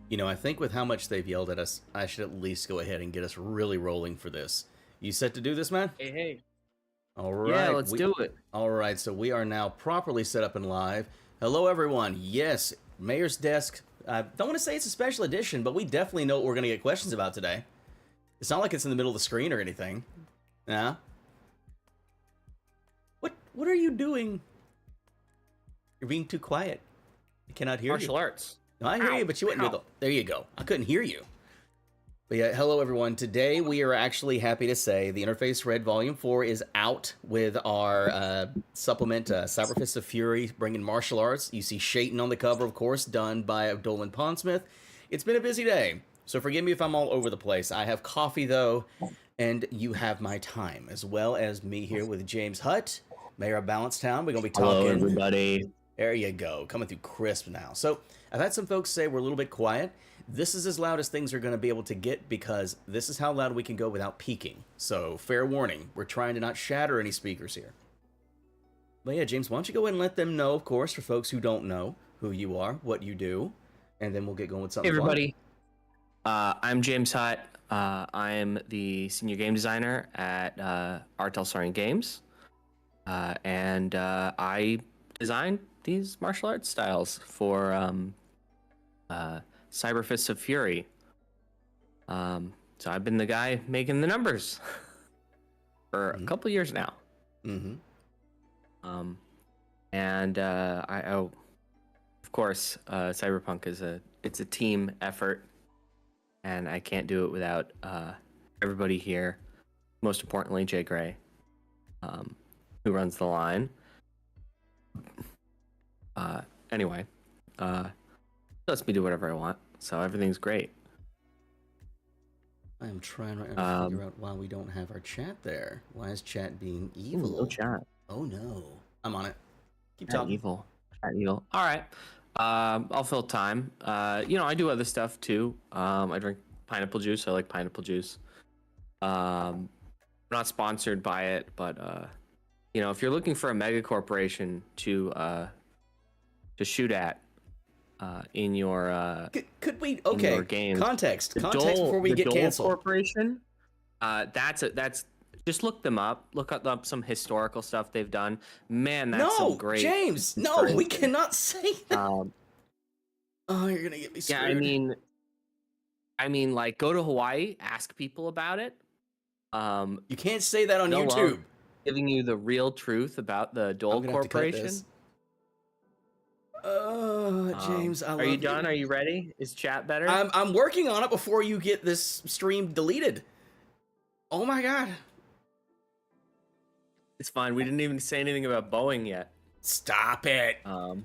You know, I think with how much they've yelled at us, I should at least go ahead and get us really rolling for this. You set to do this, man? Hey, hey. All Yeah, right. let's do it. All right, so we are now properly set up and live. Hello, everyone. Yes, Mayor's Desk. I don't want to say it's a special edition, but we definitely know what we're going to get questions about today. It's not like it's in the middle of the screen or anything. Yeah. What are you doing? You're being too quiet. I cannot hear you. Martial arts. No, I hear you, but you wouldn't do the... There you go. I couldn't hear you. But yeah, hello everyone. Today we are actually happy to say the Interface Red Volume 4 is out with our supplement, Cyberfist of Fury, bringing martial arts. You see Shaitan on the cover, of course, done by Abdolan Pondsmith. It's been a busy day, so forgive me if I'm all over the place. I have coffee, though, and you have my time, as well as me here with James Hutt, Mayor of Balancetown. We're going to be talking... Hello, everybody. There you go. Coming through crisp now. So I've had some folks say we're a little bit quiet. This is as loud as things are going to be able to get because this is how loud we can go without peaking. So fair warning. We're trying to not shatter any speakers here. But yeah, James, why don't you go ahead and let them know, of course, for folks who don't know who you are, what you do, and then we'll get going with something Hey, everybody. I'm James Hutt. I'm the senior game designer at Artel Soaring Games. And I designed these martial arts styles for Cyberfists of Fury. So I've been the guy making the numbers for a couple years now. Mm-hmm. Of course, Cyberpunk is it's a team effort, and I can't do it without everybody here. Most importantly, Jay Gray, who runs the line. Anyway, lets me do whatever I want, so everything's great. I am trying right now to figure out why we don't have our chat there. Why is chat being evil? No chat. Oh no. I'm on it. Keep Chat talking. evil. Chat evil. All right. I'll fill time. I do other stuff too. I drink pineapple juice. I like pineapple juice. I'm not sponsored by it, but if you're looking for a mega corporation to shoot at in your Could we in okay your games, context the before we get Dole canceled. Corporation. That's just look them up. Look up some historical stuff they've done. Man, that's some great. James, no, we cannot say that. Um, oh, you're gonna get me yeah, screwed. I mean, like, go to Hawaii, ask people about it. You can't say that on they'll YouTube. love giving you the real truth about the Dole Corporation. James, I love Are you done? Are you ready? Is chat better? I'm working on it before you get this stream deleted. Oh my god. It's fine. We didn't even say anything about Boeing yet. Stop it. The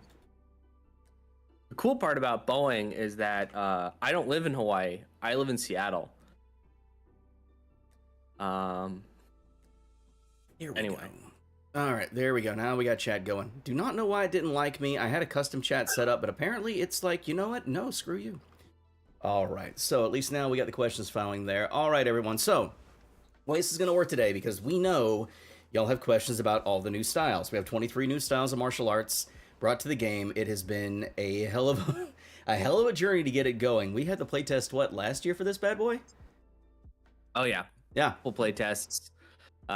cool part about Boeing is that I don't live in Hawaii. I live in Seattle. Here we anyway. go. All right, there we go. Now we got chat going. Do not know why it didn't like me. I had a custom chat set up, but apparently it's like, you know what? No, screw you. All right, so at least now we got the questions filing there. All right, everyone. So, the way this is going to work today, because we know y'all have questions about all the new styles. We have 23 new styles of martial arts brought to the game. It has been a hell of a journey to get it going. We had the playtest, last year for this bad boy? Oh, yeah. Yeah. Full playtests.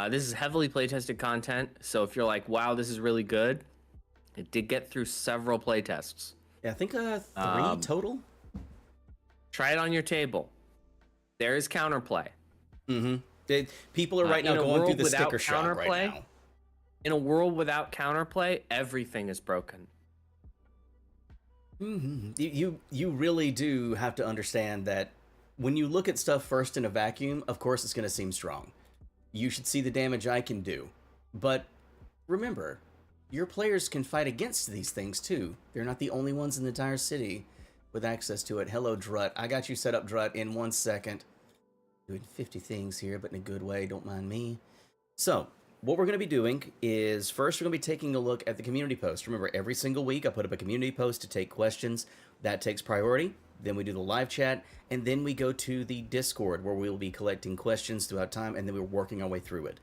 This is heavily playtested content, so if you're like, wow, this is really good, it did get through several playtests. Yeah, I think 3 total. Try it on your table. There is counterplay. Mm-hmm. People are right now going through the sticker shock right now. In a world without counterplay, everything is broken. Mm-hmm. You really do have to understand that when you look at stuff first in a vacuum, of course it's going to seem strong. You should see the damage I can do. But remember, your players can fight against these things too. They're not the only ones in the entire city with access to it. Hello, Drut. I got you set up, Drut, in 1 second. Doing 50 things here, but in a good way. Don't mind me. So, what we're going to be doing is, first we're going to be taking a look at the community post. Remember, every single week I put up a community post to take questions. That takes priority. Then we do the live chat, and then we go to the Discord, where we'll be collecting questions throughout time, and then we're working our way through it.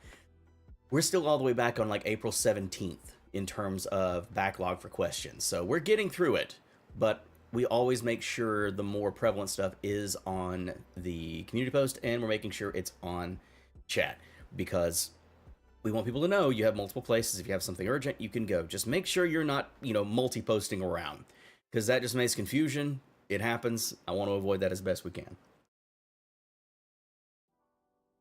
We're still all the way back on, like, April 17th in terms of backlog for questions. So we're getting through it, but we always make sure the more prevalent stuff is on the community post, and we're making sure it's on chat, because we want people to know you have multiple places. If you have something urgent, you can go. Just make sure you're not, multi-posting around, because that just makes confusion. It happens. I want to avoid that as best we can.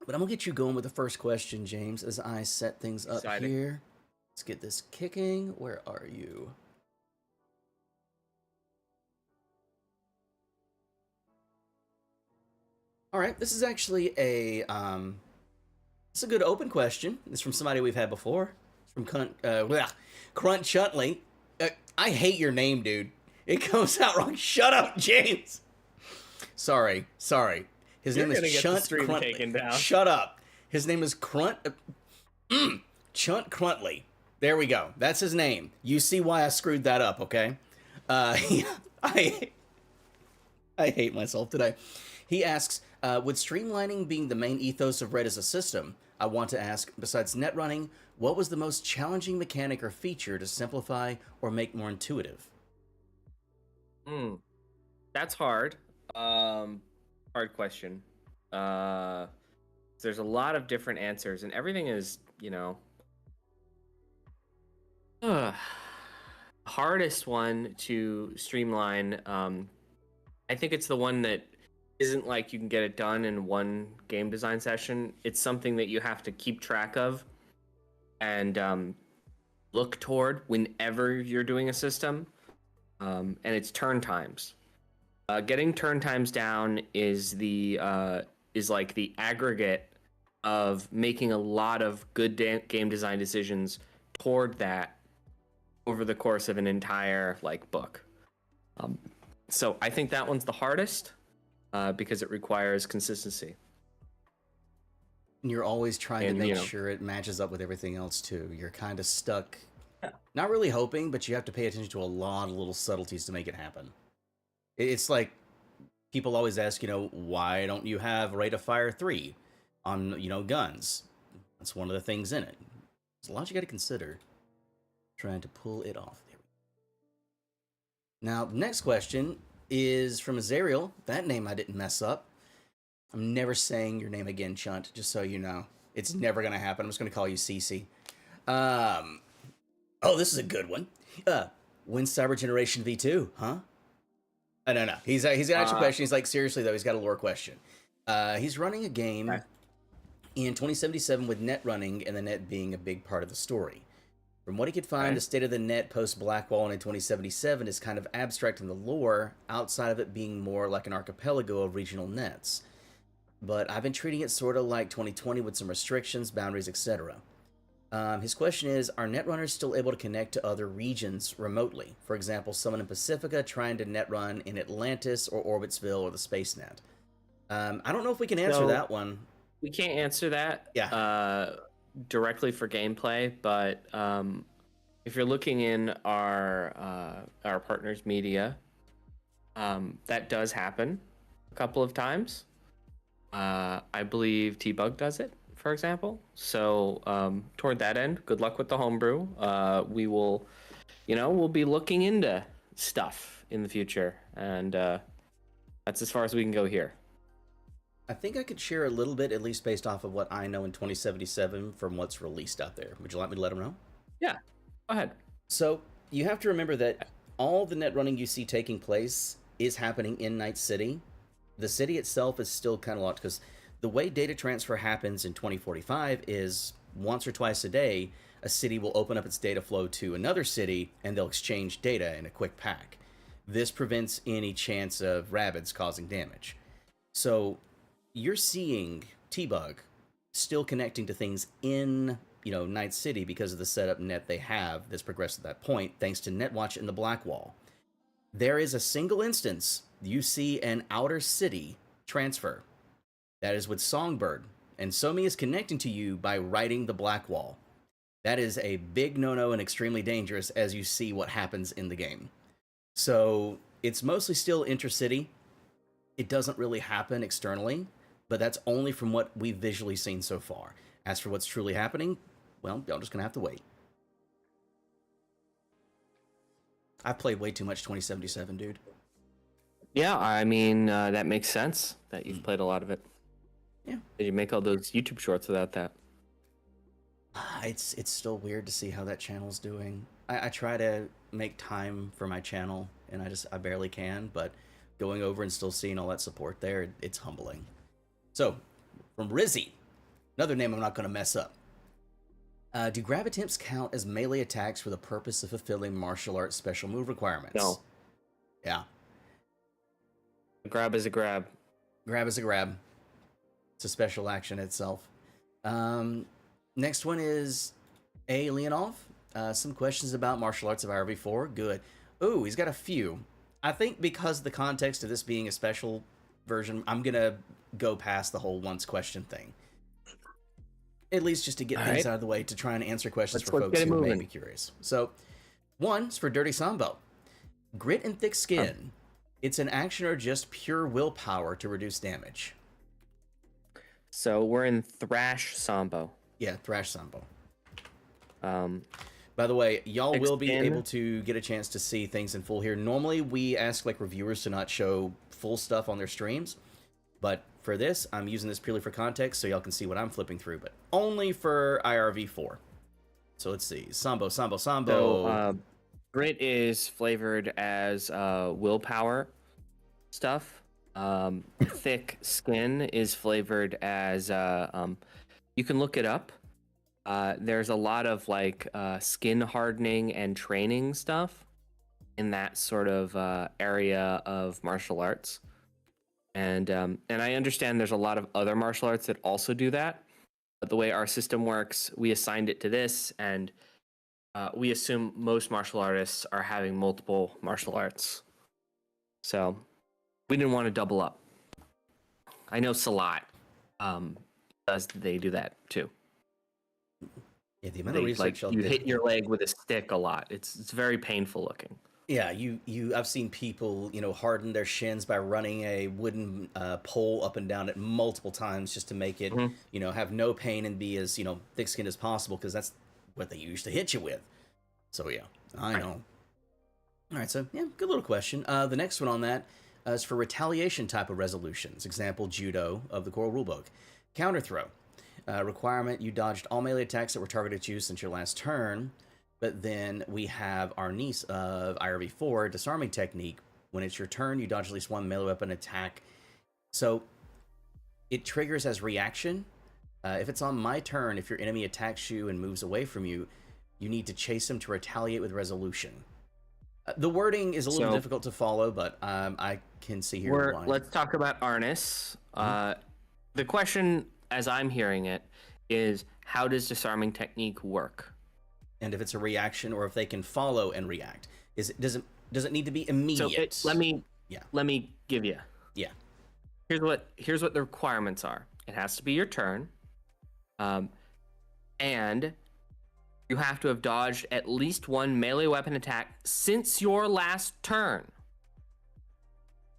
But I'm going to get you going with the first question, James, as I set things up here. Let's get this kicking. Where are you? All right, this is actually it's a good open question. It's from somebody we've had before. It's from Crunt Chutley. I hate your name, dude. It comes out wrong. Shut up, James. Sorry. His name is Chunt Cruntley. Shut up. His name is Chunt Cruntley. There we go. That's his name. You see why I screwed that up, okay? I hate myself today. He asks, with streamlining being the main ethos of Red as a system, I want to ask, besides net running, what was the most challenging mechanic or feature to simplify or make more intuitive? That's hard. Hard question. There's a lot of different answers, and everything is, hardest one to streamline. I think it's the one that isn't like you can get it done in one game design session. It's something that you have to keep track of and look toward whenever you're doing a system. And it's turn times. Getting turn times down is like the aggregate of making a lot of good game design decisions toward that over the course of an entire book. So I think that one's the hardest because it requires consistency. And you're always trying to make sure it matches up with everything else too. You're kind of stuck, not really hoping, but you have to pay attention to a lot of little subtleties to make it happen. It's like people always ask, why don't you have rate of fire 3 on, guns? That's one of the things in it. There's a lot you got to consider trying to pull it off. There. Now, the next question is from Azariel. That name I didn't mess up. I'm never saying your name again, Chunt, just so you know. It's never going to happen. I'm just going to call you Cece. Oh, this is a good one. When's Cyber Generation V2, huh? No. He's got an actual question. He's like, seriously, though, he's got a lore question. He's running a game in 2077 with Netrunning, and the net being a big part of the story. From what he could find, the state of the net post-Blackwall in 2077 is kind of abstract in the lore, outside of it being more like an archipelago of regional nets. But I've been treating it sort of like 2020 with some restrictions, boundaries, etc. His question is, are netrunners still able to connect to other regions remotely? For example, someone in Pacifica trying to netrun in Atlantis or Orbitsville or the Space Net. I don't know if we can answer that one. We can't answer that. Yeah. Directly for gameplay, but if you're looking in our partners' media, that does happen a couple of times. I believe T-Bug does it, for example. So toward that end, good luck with the homebrew. We will, we'll be looking into stuff in the future, and that's as far as we can go here. I think I could share a little bit, at least based off of what I know in 2077 from what's released out there. Would you like me to let them know? Yeah, go ahead. So you have to remember that all the net running you see taking place is happening in Night City. The city itself is still kind of locked, because the way data transfer happens in 2045 is once or twice a day, a city will open up its data flow to another city, and they'll exchange data in a quick pack. This prevents any chance of rabbits causing damage. So you're seeing T-Bug still connecting to things in, Night City because of the setup net they have that's progressed to that point, thanks to Netwatch and the Blackwall. There is a single instance you see an outer city transfer. That is with Songbird, and Somi is connecting to you by writing the Blackwall. That is a big no-no and extremely dangerous as you see what happens in the game. So it's mostly still intercity. It doesn't really happen externally, but that's only from what we've visually seen so far. As for what's truly happening, well, y'all just gonna have to wait. I've played way too much 2077, dude. Yeah, I mean, that makes sense that you've played a lot of it. Yeah. Did you make all those YouTube shorts without that? It's still weird to see how that channel's doing. I try to make time for my channel, and I barely can, but going over and still seeing all that support there, it's humbling. So, from Rizzy, another name I'm not going to mess up. Do grab attempts count as melee attacks for the purpose of fulfilling martial arts special move requirements? No. Yeah. A grab is a grab. Grab is a grab. It's a special action itself. Next one is A. Leonov. Some questions about martial arts of IRV4. Good. Ooh, he's got a few. I think because the context of this being a special version, I'm going to go past the whole once question thing. At least just to get things out of the way to try and answer questions for folks who may be curious. So, one's for Dirty Sambo. Grit and thick skin. It's an action or just pure willpower to reduce damage? So we're in Thrash Sambo. Yeah, Thrash Sambo. By the way, y'all will be able to get a chance to see things in full here. Normally, we ask like reviewers to not show full stuff on their streams, but for this, I'm using this purely for context, so y'all can see what I'm flipping through, but only for IRV4. So let's see. Sambo. So, Grit is flavored as willpower stuff. Thick skin is flavored as you can look it up. There's a lot of like skin hardening and training stuff in that sort of area of martial arts. And I understand there's a lot of other martial arts that also do that. But the way our system works, we assigned it to this, and we assume most martial artists are having multiple martial arts. So we didn't want to double up. I know Salat they do that too. Yeah, the amount of research you hit your leg with a stick a lot. It's very painful looking. Yeah, I've seen people, harden their shins by running a wooden pole up and down it multiple times just to make it, have no pain and be as, thick-skinned as possible, because that's what they used to hit you with. So, yeah, I know. All right, so, yeah, good little question. The next one on that is for retaliation type of resolutions. Example, Judo of the core rulebook. Counter throw. Requirement, you dodged all melee attacks that were targeted at you since your last turn. But then we have our niece of IRV4, Disarming technique. When it's your turn, you dodge at least one melee weapon attack. So it triggers as reaction. If it's on my turn, if your enemy attacks you and moves away from you, you need to chase him to retaliate with resolution. The wording is a little difficult to follow, but I can see here why. Let's talk about Arnis. The question, as I'm hearing it, is how does Disarming technique work? And if it's a reaction, or if they can follow and react, does it need to be immediate? So let me give you. Yeah. Here's what the requirements are. It has to be your turn, and you have to have dodged at least one melee weapon attack since your last turn.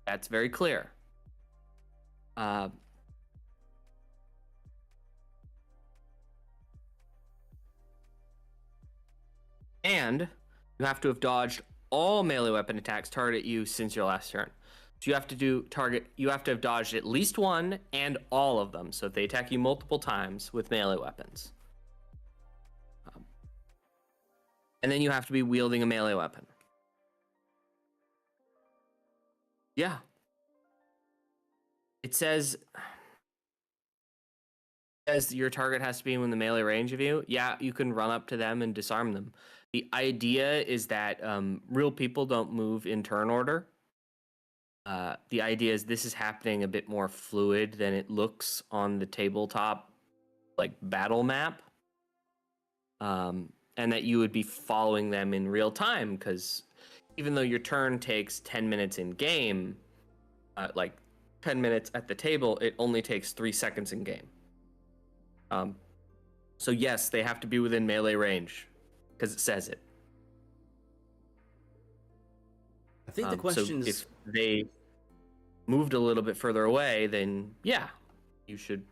That's very clear. And you have to have dodged all melee weapon attacks targeted at you since your last turn. So you have to have dodged at least one and all of them. So if they attack you multiple times with melee weapons. And then you have to be wielding a melee weapon. Yeah. It says your target has to be in the melee range of you. Yeah, you can run up to them and disarm them. The idea is that real people don't move in turn order. The idea is this is happening a bit more fluid than it looks on the tabletop, like battle map. And that you would be following them in real time, because even though your turn takes 10 minutes in game, like 10 minutes at the table, it only takes 3 seconds in game. So yes, they have to be within melee range, because it says it. I think the question so is, if they moved a little bit further away, then yeah, you should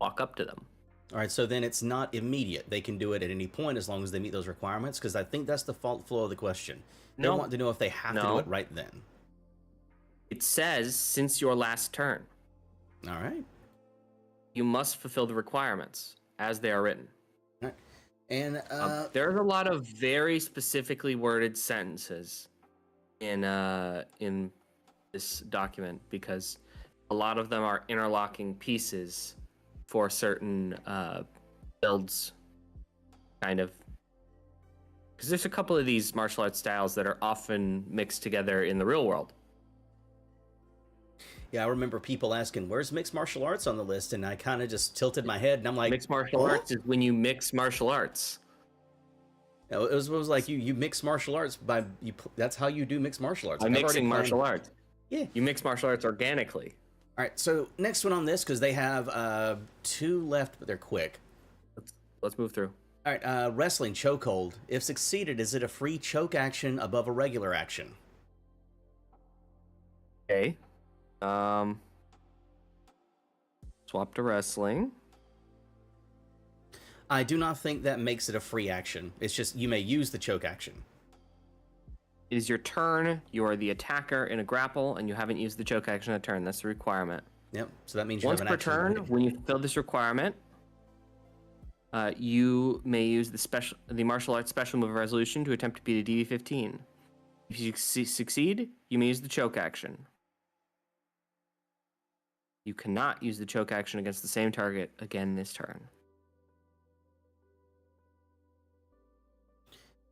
walk up to them. All right, so then it's not immediate. They can do it at any point as long as they meet those requirements, because I think that's the flow of the question. They want to know if they have to do it right then. It says since your last turn. All right. You must fulfill the requirements as they are written. All right. And there's a lot of very specifically worded sentences in this document because a lot of them are interlocking pieces for certain builds, kind of. Because there's a couple of these martial arts styles that are often mixed together in the real world. yeah, I remember people asking, "Where's mixed martial arts on the list?" And I kind of just tilted my head, and I'm like, Mixed martial arts is when you mix martial arts. It was like you mix martial arts by you. That's how you do mixed martial arts. By mixing martial arts. Yeah. You mix martial arts organically. All right. So next one on this, because they have 2 left, but they're quick. Let's move through. All right. Wrestling chokehold. If succeeded, is it a free choke action above a regular action? Okay. Swap to wrestling. I do not think that makes it a free action. It's just you may use the choke action. It is your turn. You are the attacker in a grapple, and you haven't used the choke action a turn. That's the requirement. Yep. So that means you once have an per action turn, remaining. when you fulfill this requirement, you may use the martial arts special move of resolution to attempt to beat a DV15. If you succeed, you may use the choke action. You cannot use the choke action against the same target again this turn.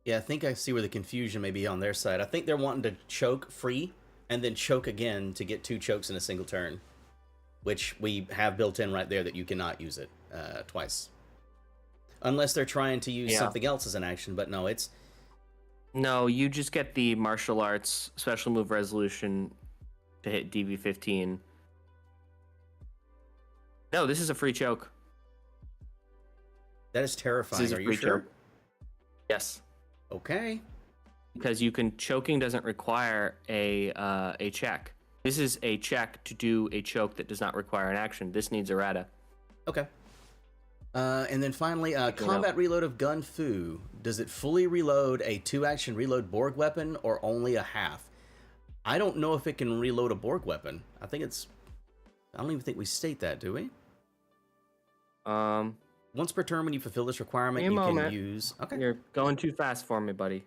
Yeah, I think I see where the confusion may be on their side. I think they're wanting to choke free and then choke again to get 2 chokes in a single turn, which we have built in right there that you cannot use it twice. Unless they're trying to use something else as an action, but no, it's... No, you just get the martial arts special move resolution to hit DV15. No, this is a free choke. That is terrifying. Are you sure? Choke. Yes. Okay. Because choking doesn't require a check. This is a check to do a choke that does not require an action. This needs errata. Okay. And then finally, combat reload of Gun Fu. Does it fully reload a 2-action reload Borg weapon or only a half? I don't know if it can reload a Borg weapon. I think it's... I don't even think we state that, do we? Once per turn when you fulfill this requirement, you can use... Okay. You're going too fast for me, buddy.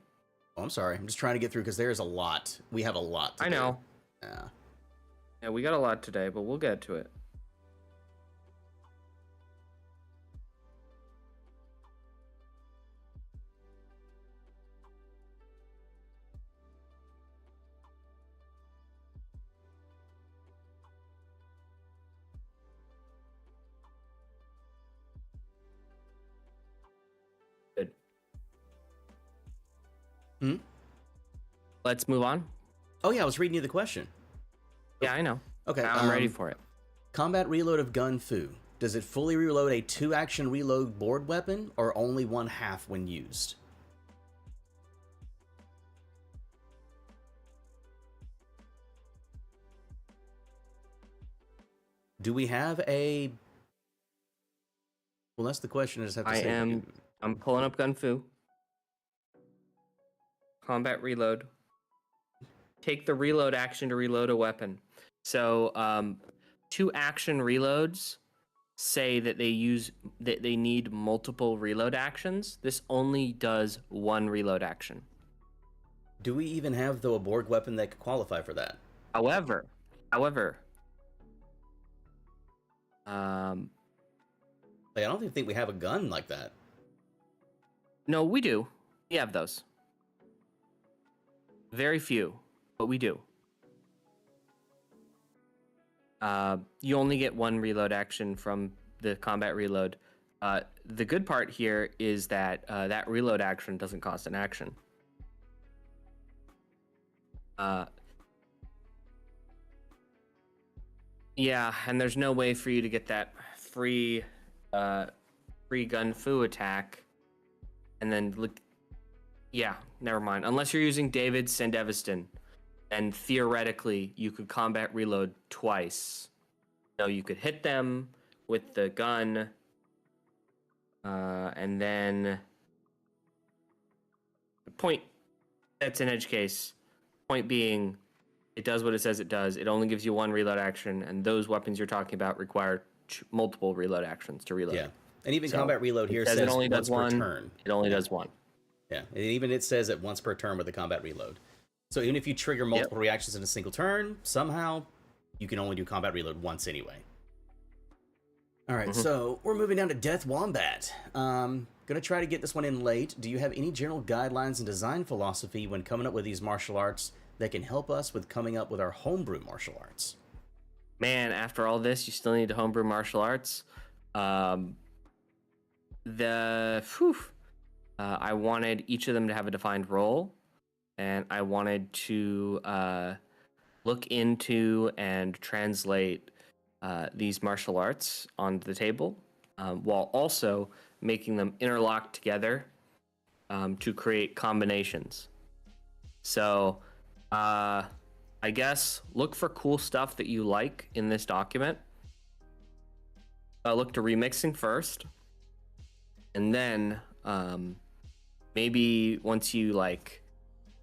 Oh, I'm sorry. I'm just trying to get through because there's a lot. We have a lot to do. I know. Yeah. Yeah, we got a lot today, but we'll get to it. Good. Let's move on. Oh, yeah, I was reading you the question. Yeah, I know. Okay. I'm ready for it. Combat reload of Gun Fu. Does it fully reload a 2-action reload board weapon or only 1/2 when used? Do we have a... Well, that's the question. I just have to say. I'm pulling up Gun Fu. Combat reload. Take the reload action to reload a weapon. So 2-action reloads say that they need multiple reload actions. This only does 1 reload action. Do we even have, though, a Borg weapon that could qualify for that? However, Like, I don't even think we have a gun like that. no, we do. We have those. Very few, but we do. You only get 1 reload action from the combat reload. The good part here is that that reload action doesn't cost an action. Yeah, and there's no way for you to get that free Gun Fu attack, and then look. Yeah, never mind. Unless you're using David Sandevistan, and theoretically you could combat reload twice. So you could hit them with the gun, and then the point. That's an edge case. Point being, It does what it says it does. It only gives you one reload action, and those weapons you're talking about require multiple reload actions to reload. Yeah, and even combat reload here says it only once does per one. turn. It only does one. Yeah, and even it says it once per turn with the combat reload. So even if you trigger multiple reactions in a single turn, somehow you can only do combat reload once anyway. All right, so we're moving down to Death Wombat. Gonna try to get this one in late. Do you have any general guidelines and design philosophy when coming up with these martial arts that can help us with coming up with our homebrew martial arts? Man, after all this, you still need to homebrew martial arts. I wanted each of them to have a defined role, and I wanted to look into and translate these martial arts onto the table, while also making them interlock together to create combinations. So, I guess look for cool stuff that you like in this document. Look to remixing first, and then maybe once you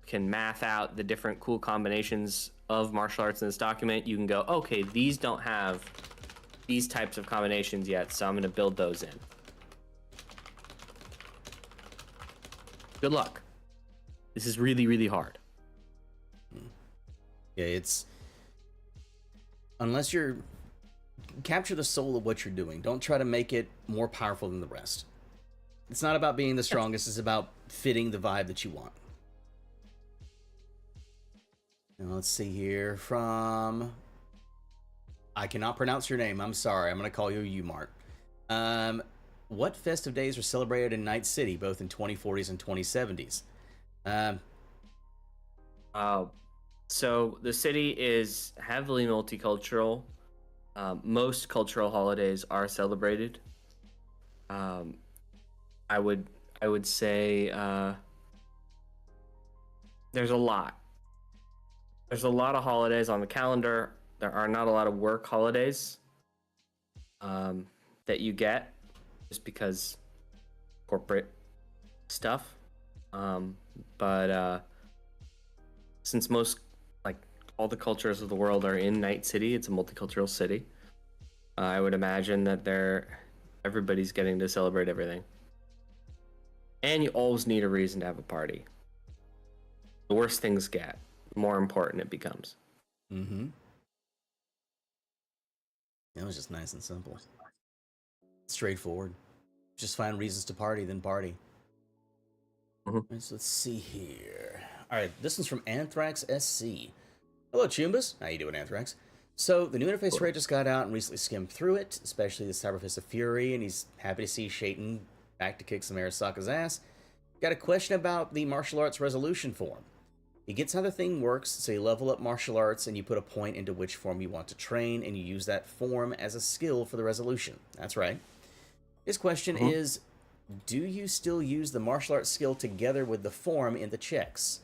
can math out the different cool combinations of martial arts in this document, you can go, okay, these don't have these types of combinations yet, so I'm going to build those in. Good luck. This is really, really hard. Yeah, it's... Unless you're... Capture the soul of what you're doing. Don't try to make it more powerful than the rest. It's not about being the strongest, it's about fitting the vibe that you want. Now, let's see here from... I cannot pronounce your name, I'm sorry. I'm going to call you Umart. What festive days are celebrated in Night City, both in 2040s and 2070s? So the city is heavily multicultural. Most cultural holidays are celebrated. I would say there's a lot. There's a lot of holidays on the calendar. There are not a lot of work holidays that you get just because corporate stuff. But since most, all the cultures of the world are in Night City, it's a multicultural city. I would imagine that everybody's getting to celebrate everything. And you always need a reason to have a party. The worse things get, the more important it becomes. Mm-hmm. That was just nice and simple. Straightforward. Just find reasons to party, then party. So let's see here. All right, this one's from Anthrax SC. Hello, Chumbas. How you doing, Anthrax? So, the new interface Ray just got out and recently skimmed through it, especially the Cyberfist of Fury, and he's happy to see Shaitan back to kick some Arasaka's ass. Got a question about the martial arts resolution form. He gets how the thing works, so you level up martial arts and you put a point into which form you want to train, and you use that form as a skill for the resolution. That's right. His question is, do you still use the martial arts skill together with the form in the checks?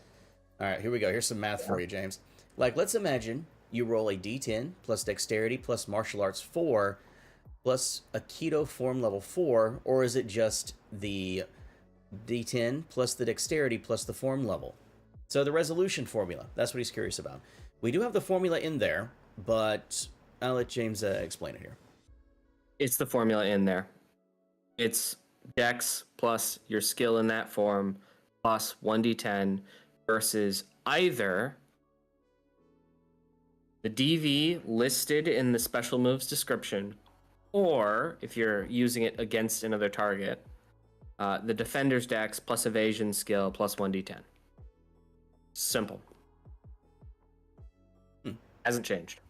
All right, here we go. Here's some math for you, James. Let's imagine you roll a d10 plus dexterity plus martial arts 4 plus a Kyudo form level 4, or is it just the d10 plus the dexterity plus the form level? So the resolution formula, that's what he's curious about. We do have the formula in there, but I'll let James explain it here. It's the formula in there. It's dex plus your skill in that form plus 1d10 versus either the DV listed in the special moves description, or if you're using it against another target, the defender's dex plus evasion skill plus 1d10. Simple. Hasn't changed.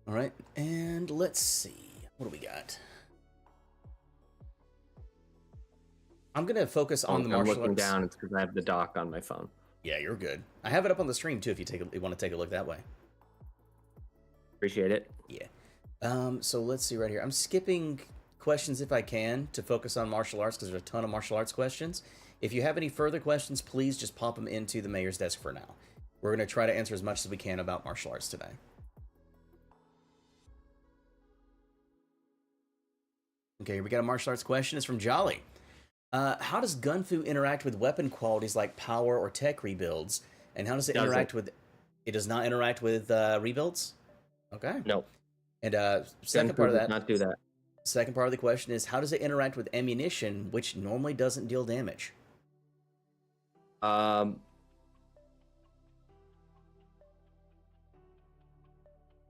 All right, and let's see. What do we got? I'm going to focus on the martial arts. I'm looking down. It's because I have the doc on my phone. Yeah, you're good. I have it up on the stream, too, if you want to take a look that way. Appreciate it. Yeah. So let's see right here. I'm skipping questions if I can to focus on martial arts because there's a ton of martial arts questions. If you have any further questions, please just pop them into the mayor's desk for now. We're going to try to answer as much as we can about martial arts today. Okay, we got a martial arts question. It's from Jolly. How does Gunfu interact with weapon qualities like power or tech rebuilds? And how does it Doesn't. interact with? It does not interact with rebuilds. Okay. No. And second Gun part of does that. not do that. Second part of the question is, how does it interact with ammunition, which normally doesn't deal damage?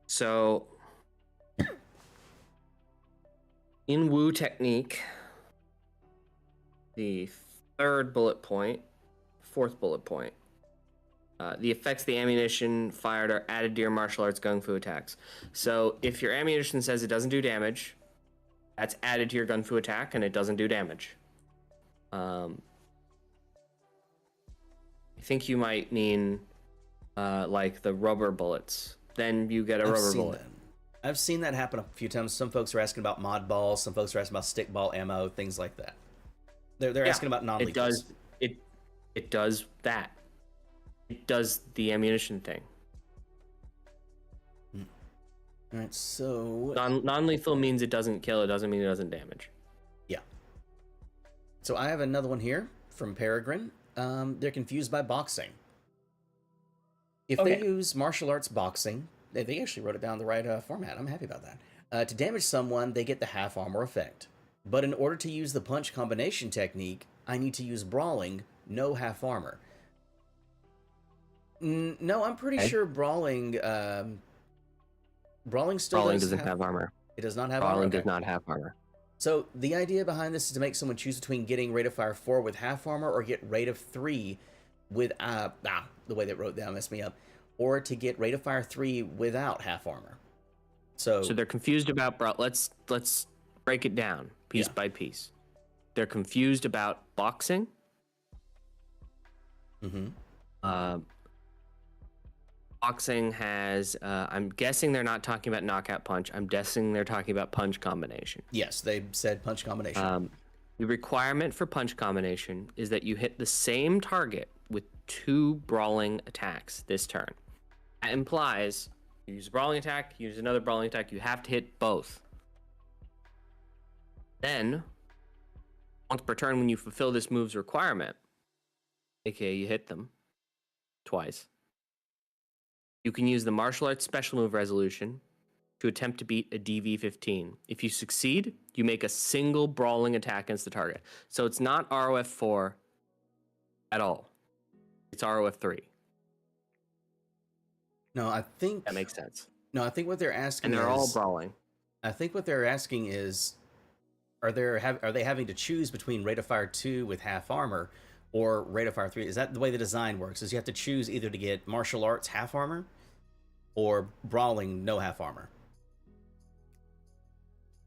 So in Wu technique, the fourth bullet point, the effects of the ammunition fired are added to your martial arts gun fu attacks. So if your ammunition says it doesn't do damage, that's added to your gun fu attack and it doesn't do damage. I think you might mean like the rubber bullets. Then you get a rubber bullet. I've seen that happen a few times. Some folks are asking about mod balls. Some folks are asking about stick ball ammo, things like that. They're asking about non-lethals. It does that. It does the ammunition thing. All right, so non-lethal means it doesn't kill. It doesn't mean it doesn't damage. Yeah. So I have another one here from Peregrine. They're confused by boxing. If they use martial arts boxing, they actually wrote it down in the right format. I'm happy about that. To damage someone, they get the half armor effect. But in order to use the punch combination technique, I need to use brawling, no half armor. No, I'm pretty sure brawling. Brawling still doesn't have armor. It does not have armor. Brawling okay. does not have armor. So the idea behind this is to make someone choose between getting rate of fire 4 with half armor or get rate of 3 with the way they wrote down messed me up, or to get rate of fire 3 without half armor. So they're confused about let's break it down piece by piece. They're confused about boxing. Boxing has I'm guessing they're not talking about knockout punch. I'm guessing they're talking about punch combination. Yes, they said punch combination. The requirement for punch combination is that you hit the same target with 2 brawling attacks this turn. That implies you use a brawling attack, you use another brawling attack, you have to hit both. Then, once per turn when you fulfill this move's requirement, aka you hit them twice, you can use the martial arts special move resolution to attempt to beat a DV-15. If you succeed, you make a single brawling attack against the target. So it's not ROF 4 at all. It's ROF 3. No, I think that makes sense. No, I think what they're asking and they're all brawling. I think what they're asking is, are they having to choose between rate of fire 2 with half armor or rate of fire 3? Is that the way the design works? Is you have to choose either to get martial arts half armor or brawling no half armor?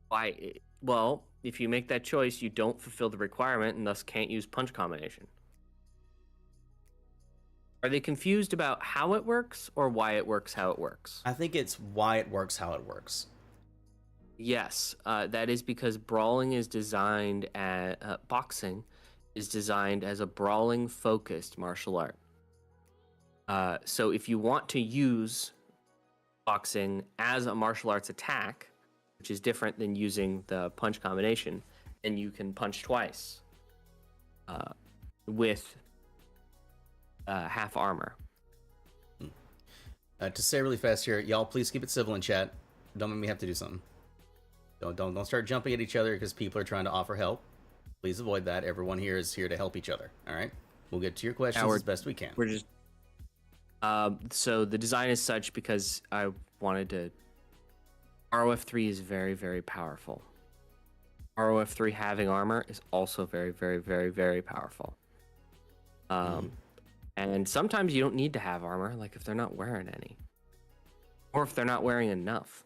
Why? Well, if you make that choice, you don't fulfill the requirement and thus can't use punch combination. Are they confused about how it works or why it works how it works? I think it's why it works how it works. Yes, that is because brawling is designed as boxing is designed as a brawling focused martial art. So if you want to use boxing as a martial arts attack, which is different than using the punch combination, then you can punch twice with half armor. To say really fast here, y'all please keep it civil in chat. Don't make me have to do something. Don't start jumping at each other because people are trying to offer help. Please avoid that. Everyone here is here to help each other. All right, we'll get to your questions as best we can. We're just so the design is such because I wanted to. ROF 3 is very, very powerful. ROF 3 having armor is also very, very, very, very powerful. And sometimes you don't need to have armor, like if they're not wearing any. Or if they're not wearing enough.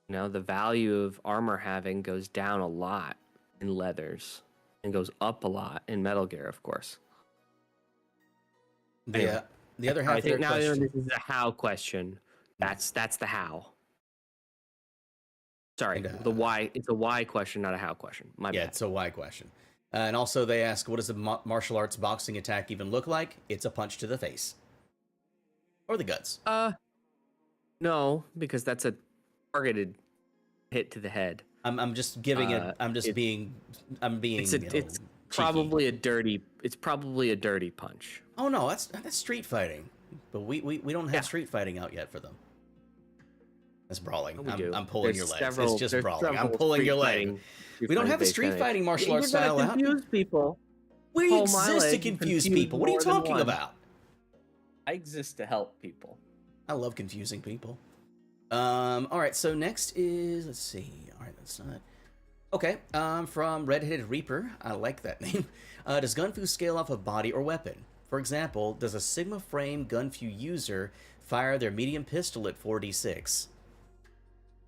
You know, the value of armor having goes down a lot in leathers and goes up a lot in Metal Gear, of course. The other half I think of their now question... this is a how question. That's the how. Sorry, the why. It's a why question, not a how question. My bad. Yeah, it's a why question. And also they ask, what does a martial arts boxing attack even look like? It's a punch to the face. Or the guts. No, because that's a targeted hit to the head. I'm just giving it. I'm being. It's probably a dirty. It's probably a dirty punch. Oh no, that's street fighting. But we don't have street fighting out yet for them. That's brawling. I'm pulling your legs. It's just brawling. I'm pulling your leg. We don't have a street fighting martial arts style out. Confuse people. We exist to confuse people. What are you talking about? I exist to help people. I love confusing people. All right, so next is, let's see. All right, that's not. Okay, from Red-Headed Reaper. I like that name. Does Gunfu scale off of body or weapon? For example, does a Sigma frame Gunfu user fire their medium pistol at 4d6?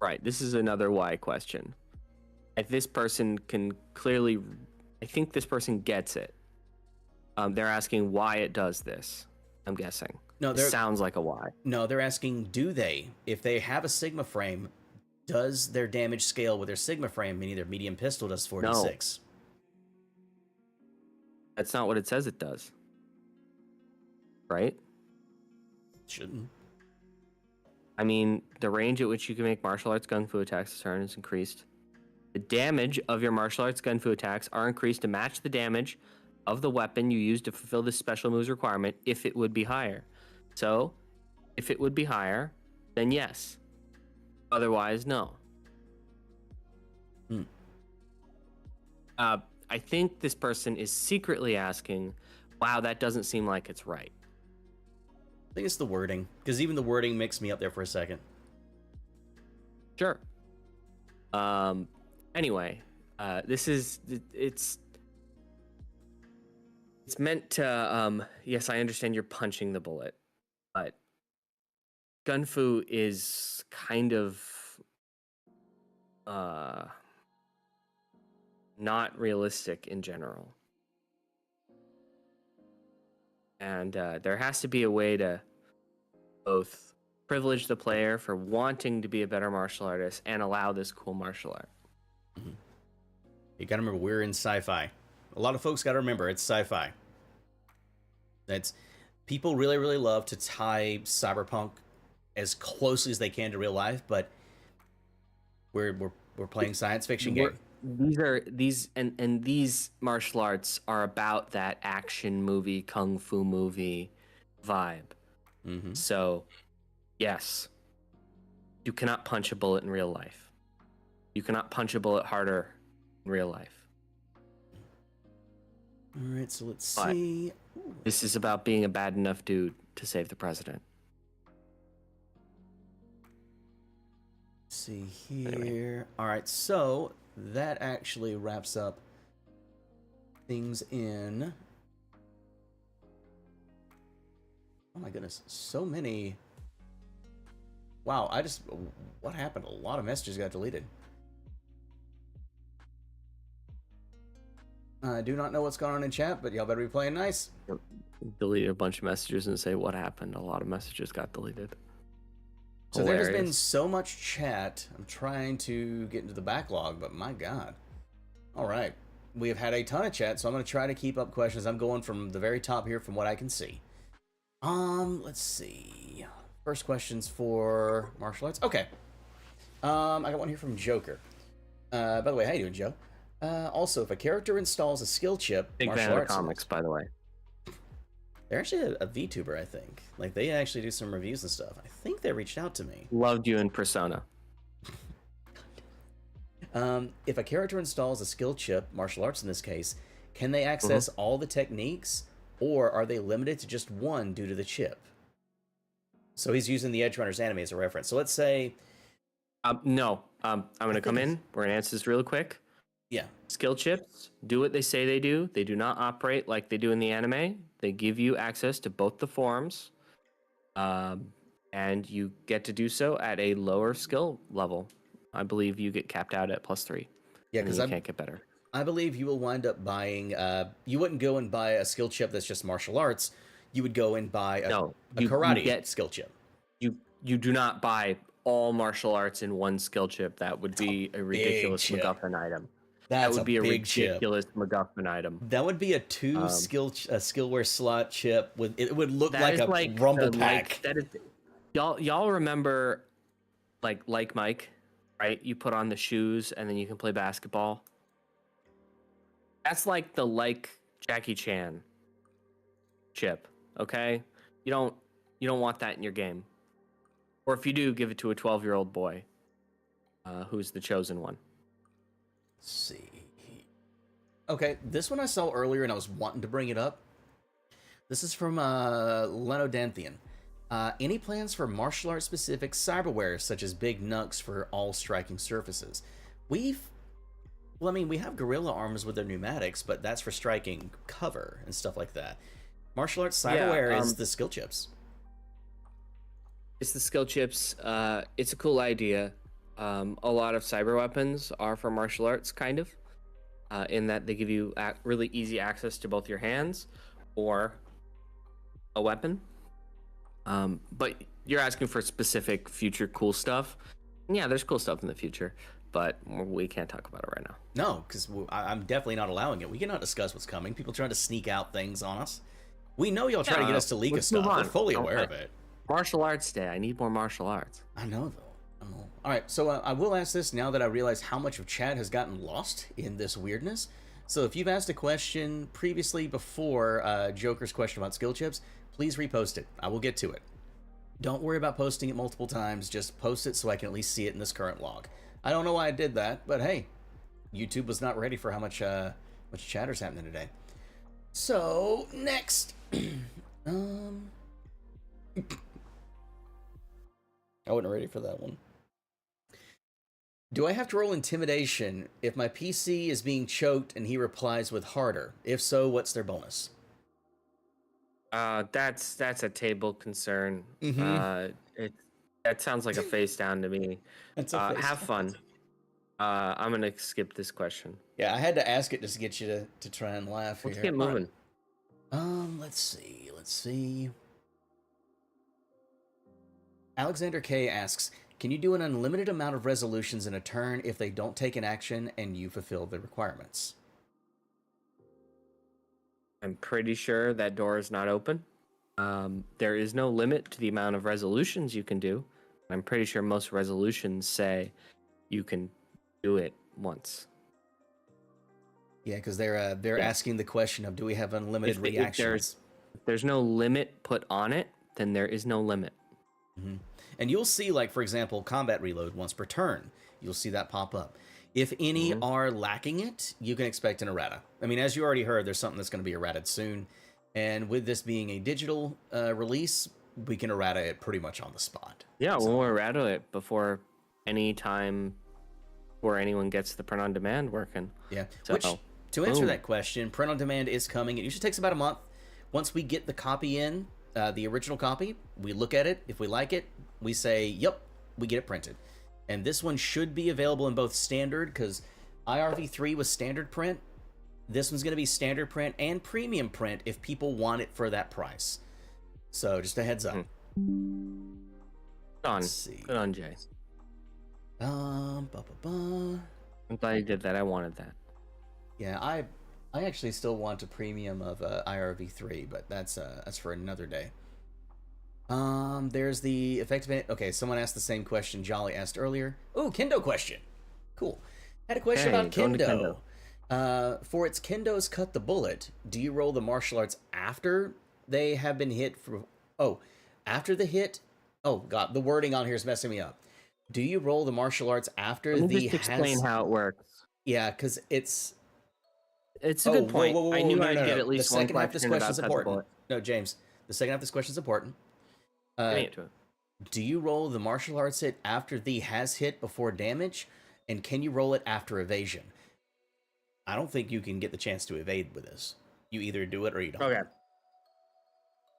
Right, this is another why question. If this person can clearly, I think this person gets it. They're asking why it does this, I'm guessing. No, it sounds like a why. No, they're asking, do they? If they have a Sigma frame, does their damage scale with their Sigma frame, meaning their medium pistol does 4d6? No. That's not what it says it does. Right? Shouldn't. I mean, the range at which you can make martial arts gunfu attacks this turn is increased. The damage of your martial arts gunfu attacks are increased to match the damage of the weapon you use to fulfill this special moves requirement if it would be higher. So, if it would be higher, then yes. Otherwise, no. I think this person is secretly asking, wow, that doesn't seem like it's right. I think it's the wording, because even the wording mixed me up there for a second. Sure. Anyway, it's meant to, yes, I understand you're punching the bullet, but Gunfu is kind of not realistic in general. And there has to be a way to both privilege the player for wanting to be a better martial artist and allow this cool martial art. Mm-hmm. You gotta remember, we're in sci-fi. A lot of folks gotta remember, it's sci-fi. That's people really, really love to tie Cyberpunk as closely as they can to real life, but we're playing science fiction game. These martial arts are about that action movie, kung fu movie vibe. Mm-hmm. So, yes, you cannot punch a bullet in real life. You cannot punch a bullet harder in real life. All right, so let's see. This is about being a bad enough dude to save the president. Let's see here. Anyway. All right, so that actually wraps up things in. Oh my goodness, so many. Wow, what happened? A lot of messages got deleted. I do not know what's going on in chat, but y'all better be playing nice. Delete a bunch of messages and say what happened. A lot of messages got deleted. So there has been so much chat. I'm trying to get into the backlog, but my God. All right. We have had a ton of chat, so I'm going to try to keep up questions. I'm going from the very top here from what I can see. Let's see. First questions for martial arts. Okay. I got one here from Joker. By the way, how you doing, Joe? Also, if a character installs a skill chip, big martial fan arts of comics, by the way. They're actually a VTuber, I think. Like, they actually do some reviews and stuff. I think they reached out to me. Loved you in Persona. If a character installs a skill chip, martial arts in this case, can they access all the techniques, or are they limited to just one due to the chip? So he's using the Edgerunners anime as a reference. So let's say... no. I'm going to come in. We're going to answer this real quick. Yeah. Skill chips do what they say they do. They do not operate like they do in the anime. They give you access to both the forms, and you get to do so at a lower skill level. I believe you get capped out at +3. Yeah, because you can't get better. I believe you will wind up buying. You wouldn't go and buy a skill chip that's just martial arts. You would go and buy a karate skill chip. You do not buy all martial arts in one skill chip. That would be a ridiculous MacGuffin item. That would be a ridiculous MacGuffin item. That would be a skillware slot chip. It would look like a rumble pack. That is, y'all remember, like Mike, right? You put on the shoes and then you can play basketball. That's like the Jackie Chan chip, okay? You don't want that in your game. Or if you do, give it to a 12-year-old boy who's the chosen one. Let's see. Okay, this one I saw earlier and I was wanting to bring it up. This is from Lenodanthian. Any plans for martial arts specific cyberware such as big knucks for all striking surfaces? We have gorilla arms with their pneumatics, but that's for striking cover and stuff like that. Martial arts cyberware is the skill chips. It's the skill chips. It's a cool idea. A lot of cyber weapons are for martial arts, kind of, in that they give you really easy access to both your hands or a weapon. But you're asking for specific future cool stuff. Yeah, there's cool stuff in the future, but we can't talk about it right now. No, because I'm definitely not allowing it. We cannot discuss what's coming. People trying to sneak out things on us. We know y'all try to get us to leak us stuff. We're fully aware of it. Martial arts day. I need more martial arts. I know, though. All right, so I will ask this now that I realize how much of chat has gotten lost in this weirdness. So if you've asked a question previously before Joker's question about skill chips, please repost it. I will get to it. Don't worry about posting it multiple times. Just post it so I can at least see it in this current log. I don't know why I did that, but hey, YouTube was not ready for how much chatter's happening today. So, next. I wasn't ready for that one. Do I have to roll intimidation if my PC is being choked and he replies with harder? If so, what's their bonus? That's a table concern. Mm-hmm. That sounds like a face down to me. Have fun. I'm gonna skip this question. Yeah, I had to ask it just to get you to try and laugh. Let's get moving. Let's see. Alexander K asks, can you do an unlimited amount of resolutions in a turn if they don't take an action and you fulfill the requirements? I'm pretty sure that door is not open. There is no limit to the amount of resolutions you can do. I'm pretty sure most resolutions say you can do it once. Yeah, because they're asking the question of, do we have unlimited reactions? If there's no limit put on it, then there is no limit. Mm-hmm. And you'll see, like, for example, combat reload once per turn. You'll see that pop up. If any are lacking it, you can expect an errata. I mean, as you already heard, there's something that's going to be errated soon. And with this being a digital release, we can errata it pretty much on the spot. Yeah, we'll errata it before any time where anyone gets the print on demand working. Yeah. So, which, to answer that question, print on demand is coming. It usually takes about a month. Once we get the copy in, the original copy, we look at it. If we like it, we say, yep, we get it printed. And this one should be available in both standard, because IRV3 was standard print. This one's going to be standard print and premium print if people want it for that price. So just a heads up. Good on, Jay. I'm glad you did that. I wanted that. Yeah, I actually still want a premium of IRV3, but that's for another day. There's the effective... Okay, someone asked the same question Jolly asked earlier. Oh, Kendo question. Cool. Had a question about Kendo. For its Kendo's Cut the Bullet, do you roll the martial arts after they have been hit for... Oh, after the hit... Oh, God, the wording on here is messing me up. Do you roll the martial arts after Let me just explain how it works. Yeah, because it's a good point. I knew I'd get at least one question. The second half of this question is important. No, James, the second half of this question is important. Do you roll the martial arts hit after the has hit before damage? And can you roll it after evasion? I don't think you can get the chance to evade with this. You either do it or you don't. Okay.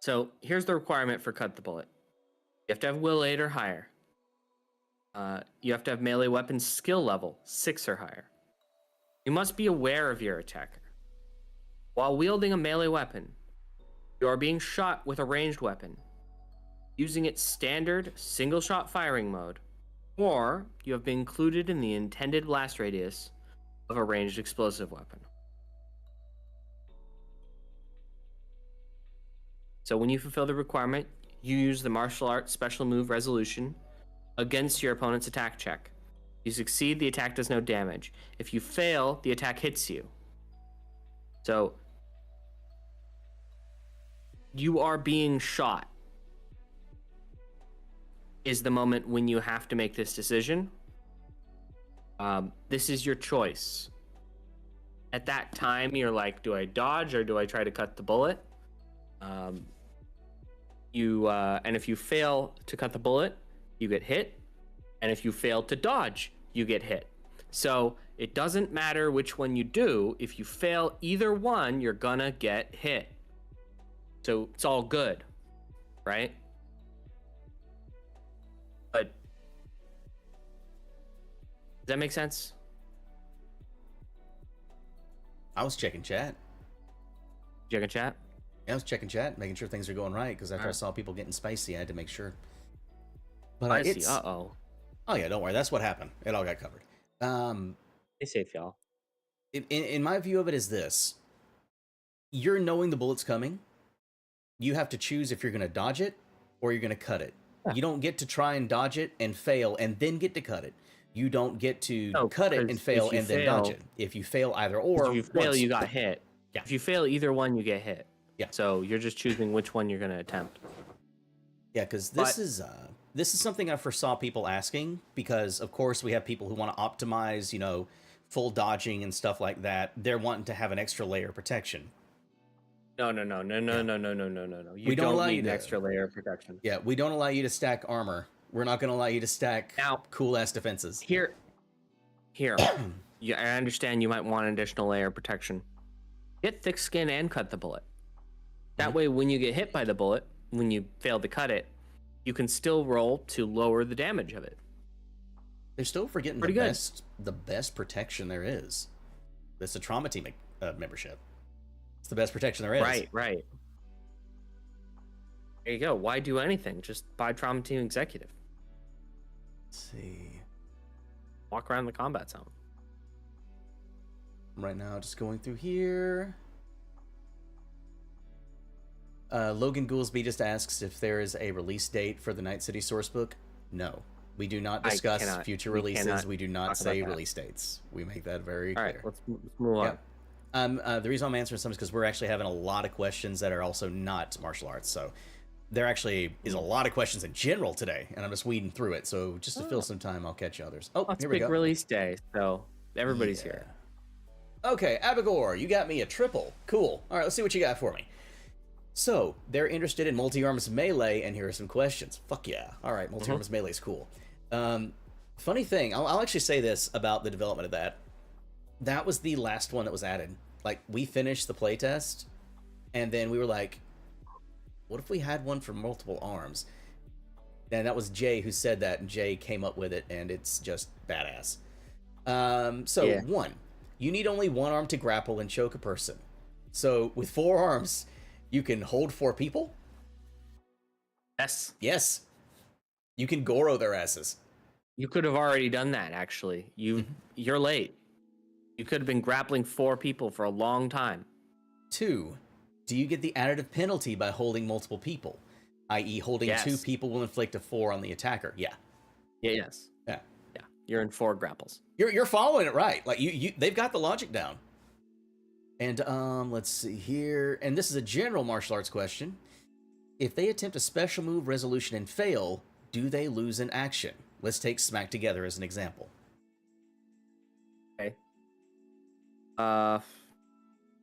So here's the requirement for Cut the Bullet. You have to have Will 8 or higher. You have to have melee weapon skill level 6 or higher. You must be aware of your attacker. While wielding a melee weapon, you are being shot with a ranged weapon, using its standard single shot firing mode, or you have been included in the intended blast radius of a ranged explosive weapon. So when you fulfill the requirement, you use the martial arts special move resolution against your opponent's attack check. If you succeed, the attack does no damage. If you fail, the attack hits you. So you are being shot is the moment when you have to make this decision. This is your choice. At that time, you're like, do I dodge or do I try to cut the bullet? And if you fail to cut the bullet, you get hit. And if you fail to dodge, you get hit. So it doesn't matter which one you do. If you fail either one, you're gonna get hit. So it's all good, right? But does that make sense? I was checking chat. You can chat? Yeah, I was checking chat, making sure things are going right, because after I saw people getting spicy, I had to make sure. But Spicy, uh-oh. Oh yeah, don't worry. That's what happened. It all got covered. Stay safe, y'all. In my view of it is this. You're knowing the bullet's coming. You have to choose if you're going to dodge it or you're going to cut it. Yeah. You don't get to try and dodge it and fail and then get to cut it. You don't get to cut it and fail and then dodge it. If you fail either or... If you fail, you got hit. Yeah. If you fail either one, you get hit. Yeah. So you're just choosing which one you're going to attempt. Yeah, because this is something I foresaw people asking, because of course we have people who want to optimize, you know, full dodging and stuff like that. They're wanting to have an extra layer of protection. No. You don't need an extra layer of protection. Yeah, we don't allow you to stack armor. We're not going to allow you to stack cool ass defenses. Here. Yeah, I understand you might want an additional layer of protection. Get thick skin and cut the bullet. That way, when you get hit by the bullet, when you fail to cut it, you can still roll to lower the damage of it. They're still forgetting the best protection there is. It's a trauma team membership. It's the best protection there is. Right. There you go. Why do anything? Just buy trauma team executive. Let's see. Walk around the combat zone. Right now, just going through here. Logan Goolsby just asks if there is a release date for the Night City sourcebook. No. We do not discuss future releases. We do not say release dates. We make that very clear. All right, let's move on. Yeah. The reason I'm answering some is because we're actually having a lot of questions that are also not martial arts. So there actually is a lot of questions in general today, and I'm just weeding through it. So just to fill some time, I'll catch others. Oh, here we go. It's release day, so everybody's here. Okay, Abigor, you got me a triple. Cool. All right, let's see what you got for me. So, they're interested in multi-arms melee, and here are some questions. Fuck yeah. All right, multi-arms melee is cool. Funny thing, I'll actually say this about the development of that. That was the last one that was added. Like, we finished the playtest, and then we were like, what if we had one for multiple arms? And that was Jay who said that, and Jay came up with it, and it's just badass. One, you need only one arm to grapple and choke a person. So, with 4 arms... you can hold 4 people? Yes. You can Goro their asses. You could have already done that, actually. You're late. You could have been grappling 4 people for a long time. 2, do you get the additive penalty by holding multiple people? I.e. holding 2 people will inflict a 4 on the attacker. Yeah. Yes. Yeah. You're in 4 grapples. You're following it right. Like they've got the logic down. And let's see here. And this is a general martial arts question. If they attempt a special move resolution and fail, do they lose an action? Let's take Smack Together as an example. Okay.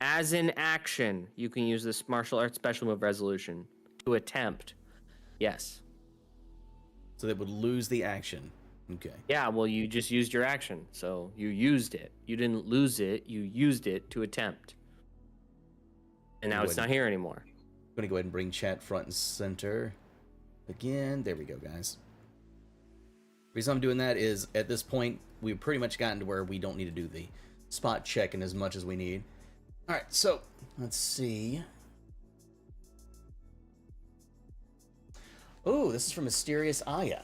As in action, you can use this martial arts special move resolution to attempt. Yes. So they would lose the action. Okay. Yeah, well, you just used your action, so you used it. You didn't lose it, you used it to attempt. And now it's not here anymore. I'm going to go ahead and bring chat front and center again. There we go, guys. The reason I'm doing that is, at this point, we've pretty much gotten to where we don't need to do the spot checking as much as we need. All right, so, let's see. Oh, this is from Mysterious Aya.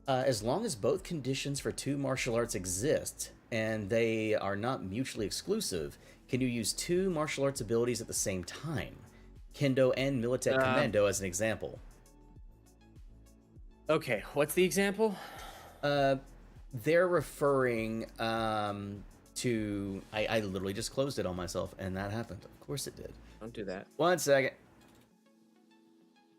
As long as both conditions for 2 martial arts exist, and they are not mutually exclusive, can you use 2 martial arts abilities at the same time? Kendo and Militech Commando as an example. Okay, what's the example? They're referring to... I literally just closed it on myself, and that happened. Of course it did. Don't do that. 1 second.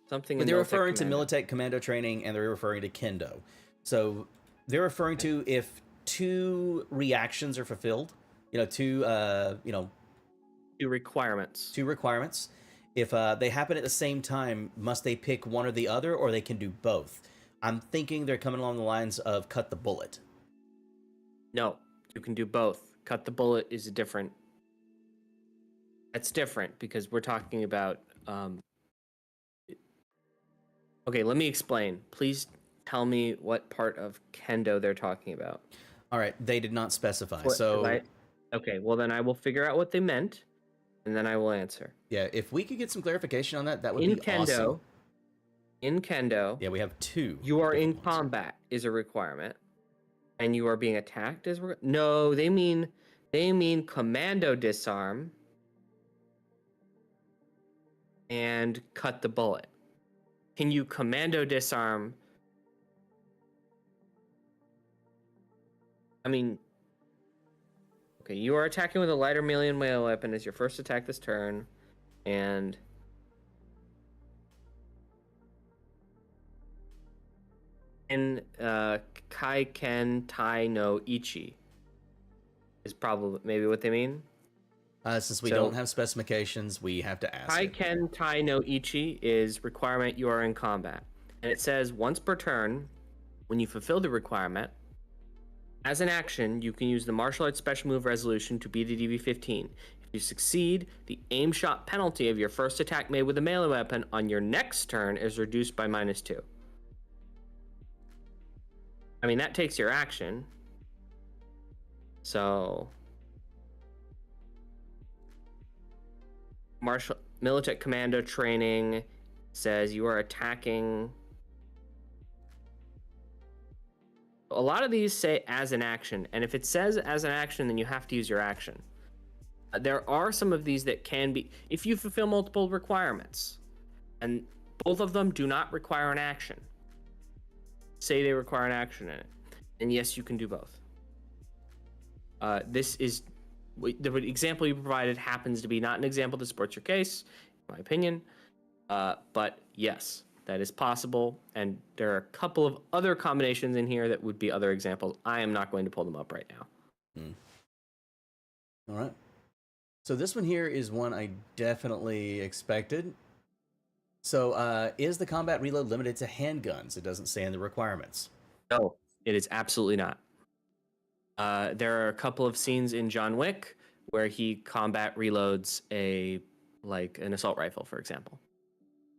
Something. But they're referring to Militech Commando training, and they're referring to Kendo. So they're referring to if 2 reactions are fulfilled. Two requirements. 2 requirements. If they happen at the same time, must they pick one or the other, or they can do both? I'm thinking they're coming along the lines of cut the bullet. No, you can do both. Cut the bullet is different. That's different because we're talking about... Okay, let me explain. Please tell me what part of Kendo they're talking about. All right, they did not specify. Okay, well then I will figure out what they meant, and then I will answer. Yeah, if we could get some clarification on that, that would be awesome. In Kendo... Yeah, we have 2. You are in combat is a requirement, and you are being attacked as... No, they mean commando disarm and cut the bullet. Can you commando disarm? I mean, okay, you are attacking with a lighter melee weapon as your first attack this turn, and in Kaiken Tai no Ichi is probably maybe what they mean. Since we don't have specifications, we have to ask. Kaiken Tai no Ichi is requirement you are in combat. And it says once per turn, when you fulfill the requirement, as an action, you can use the martial arts special move resolution to beat a DV-15. If you succeed, the aim shot penalty of your first attack made with a melee weapon on your next turn is reduced by -2. I mean, that takes your action. So... Militech Commando training says you are attacking. A lot of these say as an action, and if it says as an action, then you have to use your action. There are some of these that can be if you fulfill multiple requirements, and both of them do not require an action. Say they require an action in it, and yes, you can do both. This is. The example you provided happens to be not an example that supports your case, in my opinion. But yes, that is possible. And there are a couple of other combinations in here that would be other examples. I am not going to pull them up right now. All right. So this one here is one I definitely expected. So is the combat reload limited to handguns? It doesn't say in the requirements. No, it is absolutely not. There are a couple of scenes in John Wick where he combat reloads an assault rifle, for example.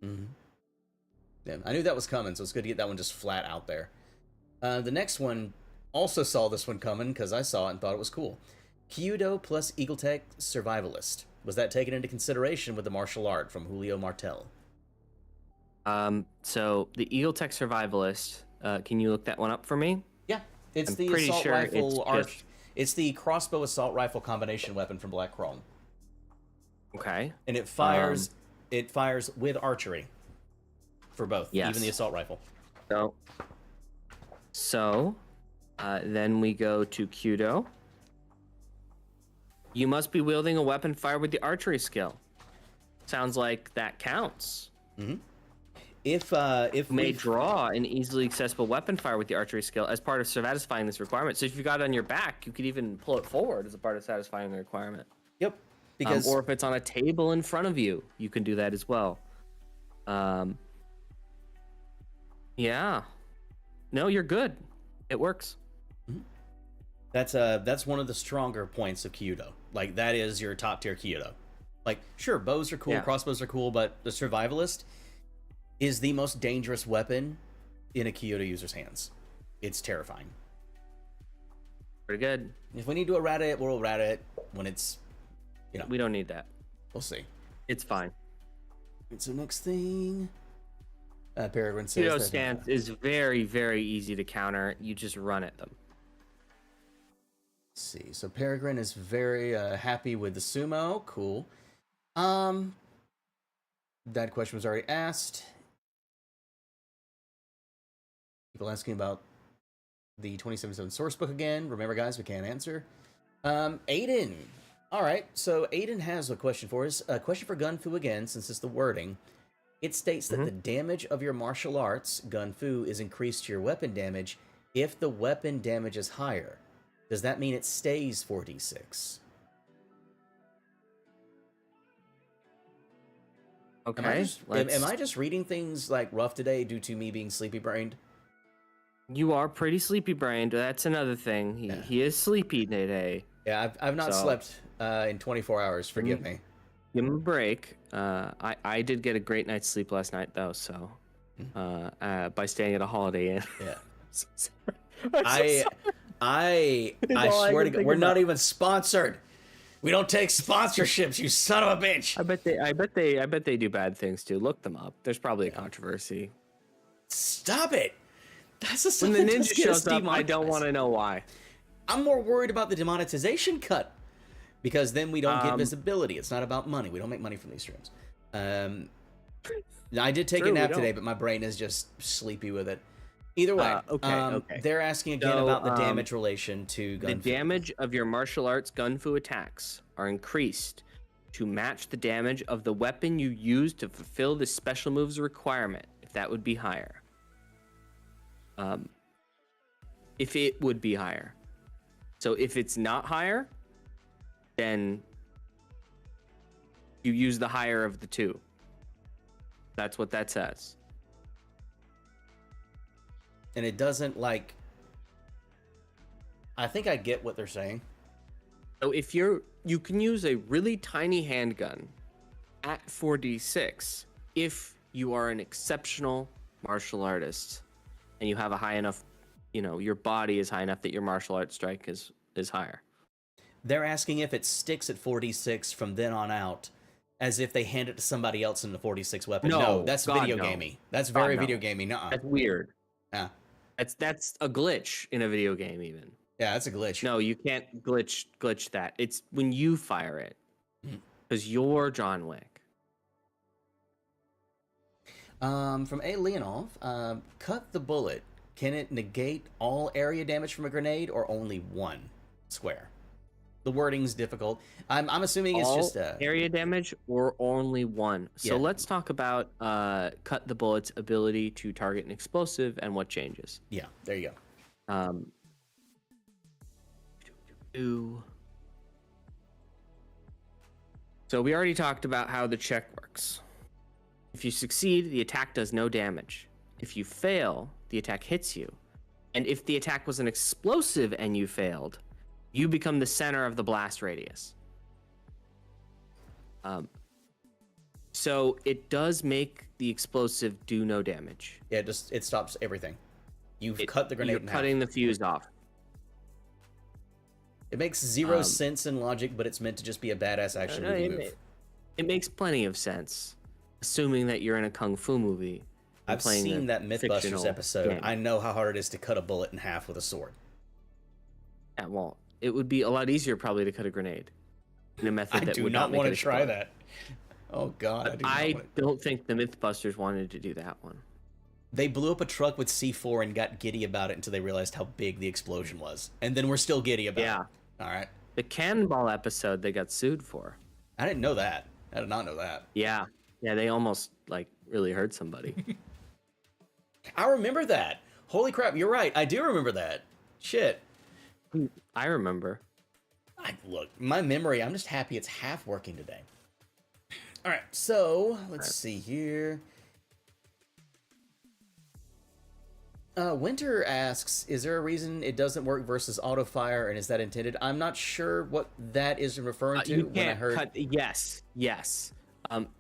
Mm-hmm. Yeah, I knew that was coming, so it's good to get that one just flat out there. The next one, also saw this one coming because I saw it and thought it was cool. Kyudo plus Eagletech Survivalist. Was that taken into consideration with the martial art from Julio Martel? So the Eagletech Survivalist, can you look that one up for me? Yeah. It's the assault rifle it's the crossbow assault rifle combination weapon from Black Chrome. Okay. And it fires with archery for both, yes. Even the assault rifle. So then we go to Kyudo. You must be wielding a weapon fired with the archery skill. Sounds like that counts. Mm-hmm. If you may draw an easily accessible weapon fire with the archery skill as part of satisfying this requirement. So if you got it on your back, you could even pull it forward as a part of satisfying the requirement. Yep. Because or if it's on a table in front of you, you can do that as well. Yeah. No, you're good. It works. Mm-hmm. That's one of the stronger points of Kyudo. Like that is your top tier Kyudo. Like sure, bows are cool, crossbows are cool, but the survivalist is the most dangerous weapon in a Kyudo user's hands. It's terrifying. Pretty good. If we need to errata it, we'll errata it when it's, We don't need that. We'll see. It's fine. So next thing, Peregrine says Kyudo stance is very, very easy to counter. You just run at them. Let's see. So Peregrine is very happy with the sumo. Cool. That question was already asked. People asking about the 2077 source book again. Remember, guys, we can't answer. Aiden. All right, so Aiden has a question for us. A question for Gunfu again, since it's the wording. It states that the damage of your martial arts, Gunfu, is increased to your weapon damage if the weapon damage is higher. Does that mean it stays 4d6? Okay. Am I just reading things like rough today due to me being sleepy brained? You are pretty sleepy brained. That's another thing. He is sleepy today. Yeah, I've not slept in 24 hours. Forgive me. Give him a break. I did get a great night's sleep last night though, so by staying at a Holiday Inn. Yeah. I swear to God, we're not even sponsored. We don't take sponsorships, you son of a bitch. I bet they do bad things too. Look them up. There's probably a controversy. Stop it. That's a when the ninja shows up, I don't want to know why. I'm more worried about the demonetization cut, because then we don't get visibility. It's not about money. We don't make money from these streams. I did take a nap today, but my brain is just sleepy with it. Either way, okay. They're asking again about the damage relation to Gunfu. The damage of your martial arts Gunfu attacks are increased to match the damage of the weapon you use to fulfill the special moves requirement, if that would be higher. If it would be higher. So if it's not higher, then you use the higher of the two. That's what that says. And it doesn't, like... I think I get what they're saying. So if you can use a really tiny handgun at 4d6 if you are an exceptional martial artist and you have a high enough, your body is high enough that your martial arts strike is higher. They're asking if it sticks at 4d6 from then on out, as if they hand it to somebody else in the 4d6 weapon. No, that's video gamey. That's very video gamey. Nuh-uh. That's weird. Yeah. That's a glitch in a video game even. Yeah, that's a glitch. No, you can't glitch that. It's when you fire it. Because you're John Wick. From A. Leonov, cut the bullet. Can it negate all area damage from a grenade or only one square? The wording's difficult. I'm assuming it's just area damage or only one. So let's talk about cut the bullet's ability to target an explosive and what changes. Yeah, there you go. So we already talked about how the check works. If you succeed, the attack does no damage. If you fail, the attack hits you. And if the attack was an explosive and you failed, you become the center of the blast radius. So it does make the explosive do no damage. Yeah, it stops everything. You've cut the grenade in half. You're cutting the fuse off. It makes zero sense in logic, but it's meant to just be a badass action move. It makes plenty of sense, assuming that you're in a kung fu movie. I've seen that Mythbusters episode. Game. I know how hard it is to cut a bullet in half with a sword. Yeah, well, it would be a lot easier probably to cut a grenade in a method that would not want to try that. Oh God, I don't think the Mythbusters wanted to do that one. They blew up a truck with C4 and got giddy about it until they realized how big the explosion was, and then we're still giddy about it. All right. The Cannonball episode they got sued for. I didn't know that. I did not know that. Yeah, they almost really hurt somebody. I remember that. Holy crap, you're right. I do remember that. Shit. I remember. Look, my memory, I'm just happy it's half working today. All right, so let's see here. Winter asks, is there a reason it doesn't work versus Autofire, and is that intended? I'm not sure what that is referring to. When I heard... Yes.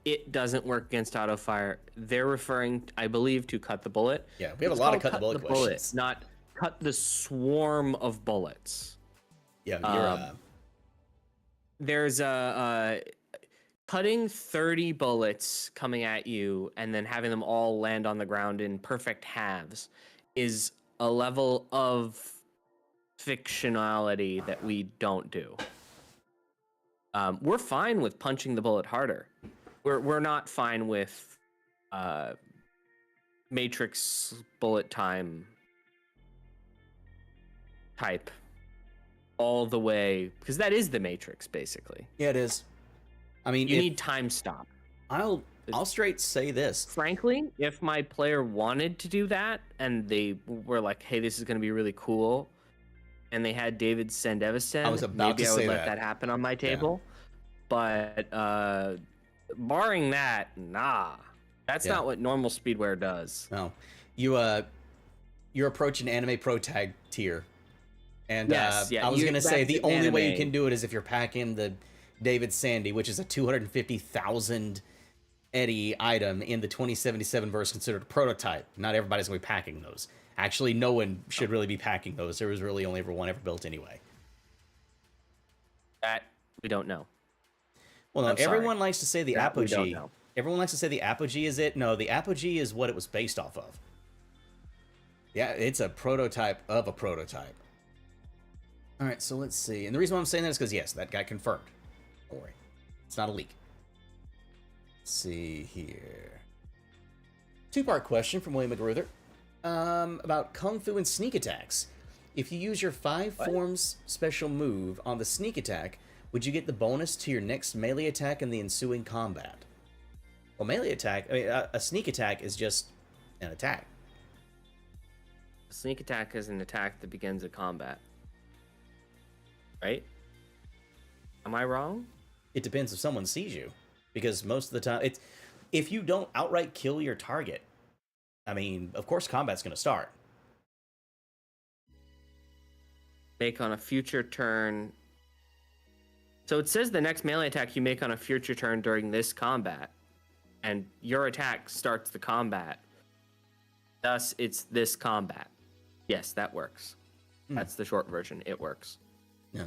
It doesn't work against Autofire. They're referring, I believe, to cut the bullet. Yeah, we have a lot of cut the bullet questions. Not cut the swarm of bullets. Yeah, there's cutting 30 bullets coming at you and then having them all land on the ground in perfect halves is a level of fictionality that we don't do. We're fine with punching the bullet harder. We're not fine with Matrix bullet time type all the way, because that is the Matrix, basically. Yeah, it is. I mean, You need time stop. I'll straight say this. Frankly, if my player wanted to do that and they were like, hey, this is going to be really cool, and they had David send Evasion, I was about maybe to I would say let that happen on my table. But barring that, nah. That's not what normal speedware does. No. You're approaching anime pro tag tier. And I was going to say the only way you can do it is if you're packing the David Sandy, which is a 250,000 Eddie item in the 2077 verse, considered a prototype. Not everybody's going to be packing those. Actually, no one should really be packing those. There was really only ever one ever built anyway. That we don't know. Well, no, everyone likes to say the apogee. Know. Everyone likes to say the apogee is it. No, the apogee is what it was based off of. Yeah, it's a prototype of a prototype. All right, so let's see. And the reason why I'm saying that is because, yes, that got confirmed. Don't worry. It's not a leak. Let's see here. Two-part question from William McRuther about Kung Fu and sneak attacks. If you use your 5 forms special move on the sneak attack, would you get the bonus to your next melee attack in the ensuing combat? Well, melee attack, I mean, a sneak attack is just an attack. A sneak attack is an attack that begins a combat. Right? Am I wrong? It depends if someone sees you. Because most of the time, it's if you don't outright kill your target, I mean, of course combat's going to start. Make on a future turn. So it says the next melee attack you make on a future turn during this combat. And your attack starts the combat. Thus, it's this combat. Yes, that works. That's the short version. It works. Yeah.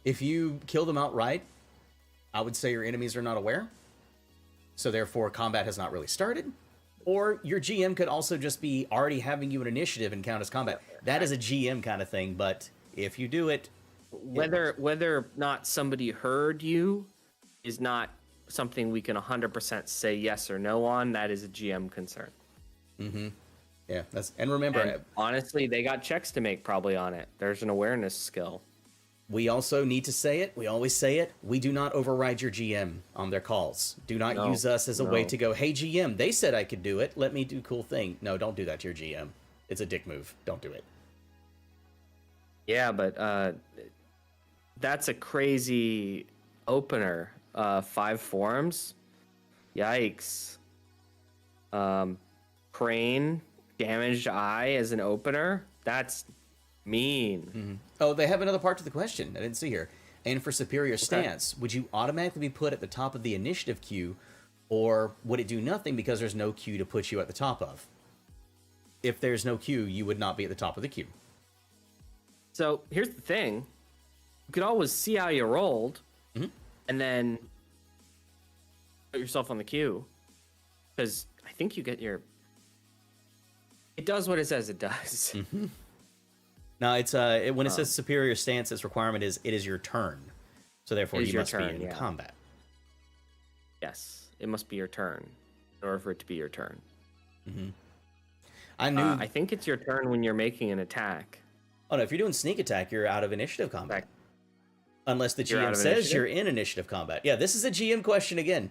If you kill them outright, I would say your enemies are not aware. So therefore, combat has not really started. Or your GM could also just be already having you an initiative and count as combat. That is a GM kind of thing, but if you do it... Whether or not somebody heard you is not something we can 100% say yes or no on. That is a GM concern. Mm-hmm. Yeah, and remember... honestly, they got checks to make probably on it. There's an awareness skill. We also need to say it. We always say it. We do not override your GM on their calls. Do not use us as a way to go, hey, GM, they said I could do it. Let me do cool thing. No, don't do that to your GM. It's a dick move. Don't do it. Yeah, but that's a crazy opener. 5 forms. Yikes. Crane, damaged eye as an opener. That's mean. Mm-hmm. Oh, they have another part to the question I didn't see here. And for superior stance, would you automatically be put at the top of the initiative queue, or would it do nothing because there's no queue to put you at the top of? If there's no queue, you would not be at the top of the queue. So here's the thing. You could always see how you rolled, and then put yourself on the queue. Because I think you get your... It does what it says it does. Mm-hmm. Now, it's when it says superior stance, its requirement is it is your turn. So therefore, you must be in combat. Yes, it must be your turn in order for it to be your turn. Mm-hmm. I think it's your turn when you're making an attack. Oh, no, if you're doing sneak attack, you're out of initiative combat. Unless the GM says you're in initiative combat. Yeah, this is a GM question again.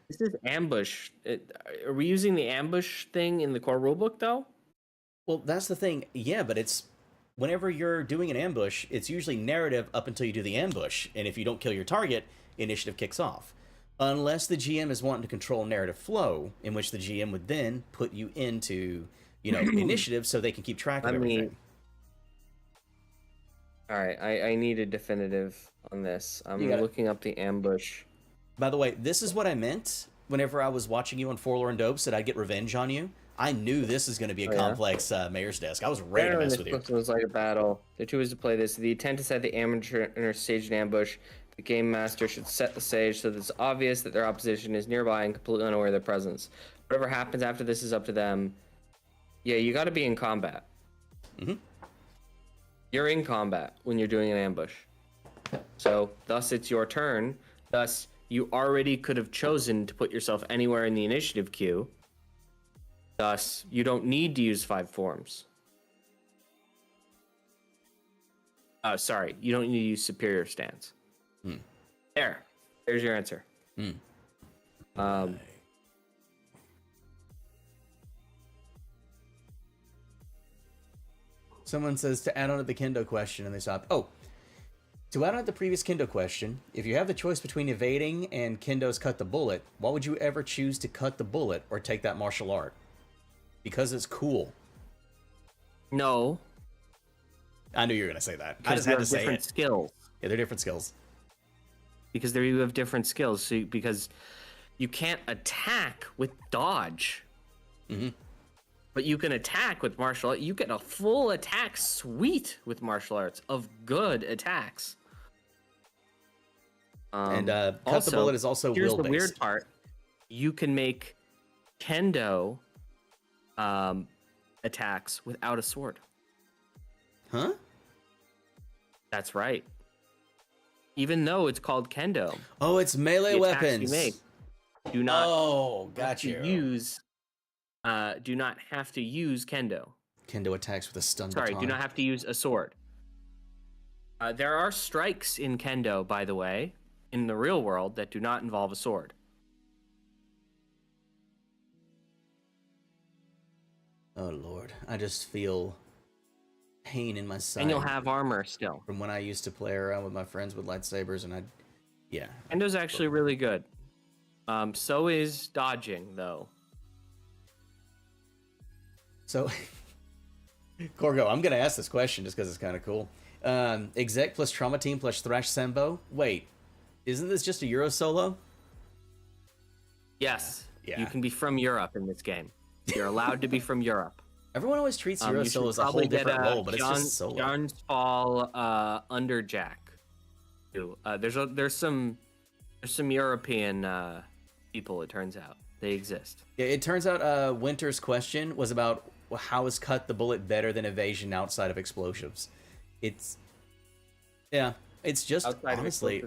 This is ambush. Are we using the ambush thing in the core rulebook, though? Well, that's the thing. Yeah, but it's... Whenever you're doing an ambush, it's usually narrative up until you do the ambush. And if you don't kill your target, initiative kicks off. Unless the GM is wanting to control narrative flow, in which the GM would then put you into, initiative so they can keep track of everything. All right, I need a definitive on this. I'm looking up the ambush. By the way, this is what I meant whenever I was watching you on Forlorn Dopes that I'd get revenge on you. I knew this is going to be a complex Mayor's Desk. I was ready to mess with you. It was like a battle. There are 2 ways to play this. The intent to set the amateur stage in ambush. The game master should set the stage so that it's obvious that their opposition is nearby and completely unaware of their presence. Whatever happens after this is up to them. Yeah, you got to be in combat. Mm-hmm. You're in combat when you're doing an ambush. So, thus, it's your turn. Thus, you already could have chosen to put yourself anywhere in the initiative queue. Thus, you don't need to use 5 forms. Oh, sorry. You don't need to use superior stance. There's your answer. Someone says to add on to the Kendo question, and they stop. Oh, to add on to the previous Kendo question, if you have the choice between evading and Kendo's cut the bullet, why would you ever choose to cut the bullet or take that martial art? Because it's cool. No. I knew you were going to say that. Because they're different skills. Yeah, they're different skills. Because you have different skills. So because you can't attack with dodge. But you can attack with martial arts. You get a full attack suite with martial arts of good attacks. And cut the bullet is also here's will-based. the weird part. You can make Kendo attacks without a sword. Huh? That's right. Even though it's called Kendo. Oh, it's melee weapons. You make do not got you. Do not have to use Kendo. Kendo attacks with a stun Sorry, baton. do not have to use a sword. There are strikes in Kendo, by the way, in the real world that do not involve a sword. Oh, Lord. I just feel pain in my side. And you'll have armor still. From when I used to play around with my friends with lightsabers, and yeah. Kendo's actually really good. So is dodging, though. So, Corgo, I'm going to ask this question just because it's kind of cool. Exec plus Trauma Team plus Thrash Sembo. Wait, isn't this just a Euro solo? Yes. Yeah. You can be from Europe in this game. You're allowed to be from Europe. Everyone always treats Euro solo as a whole different role, but it's just solo. John's Fall Underjack. Too. There's some European people. It turns out they exist. Yeah, it turns out Winter's question was about how is cut the bullet better than evasion outside of explosives. It's just Outside honestly,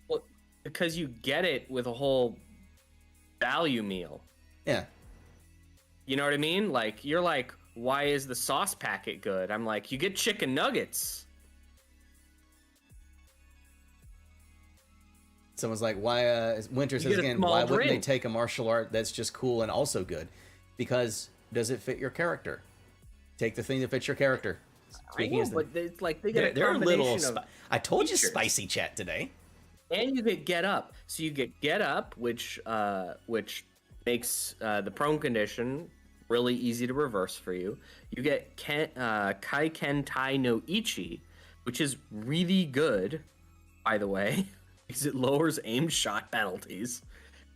well, because you get it with a whole value meal. yeah. You know what I mean? Like, you're like, why is the sauce packet good? I'm like, you get chicken nuggets. Someone's like, why? Winter says again, why wouldn't they take a martial art that's just cool and also good? Because does it fit your character? Take the thing that fits your character. I know, but it's like they get a combination of I told features. you spicy chat today. And you get up. So you get up, which makes the prone condition really easy to reverse for you. You get Kaiken Tai no Ichi, which is really good, by the way, because it lowers aim shot penalties.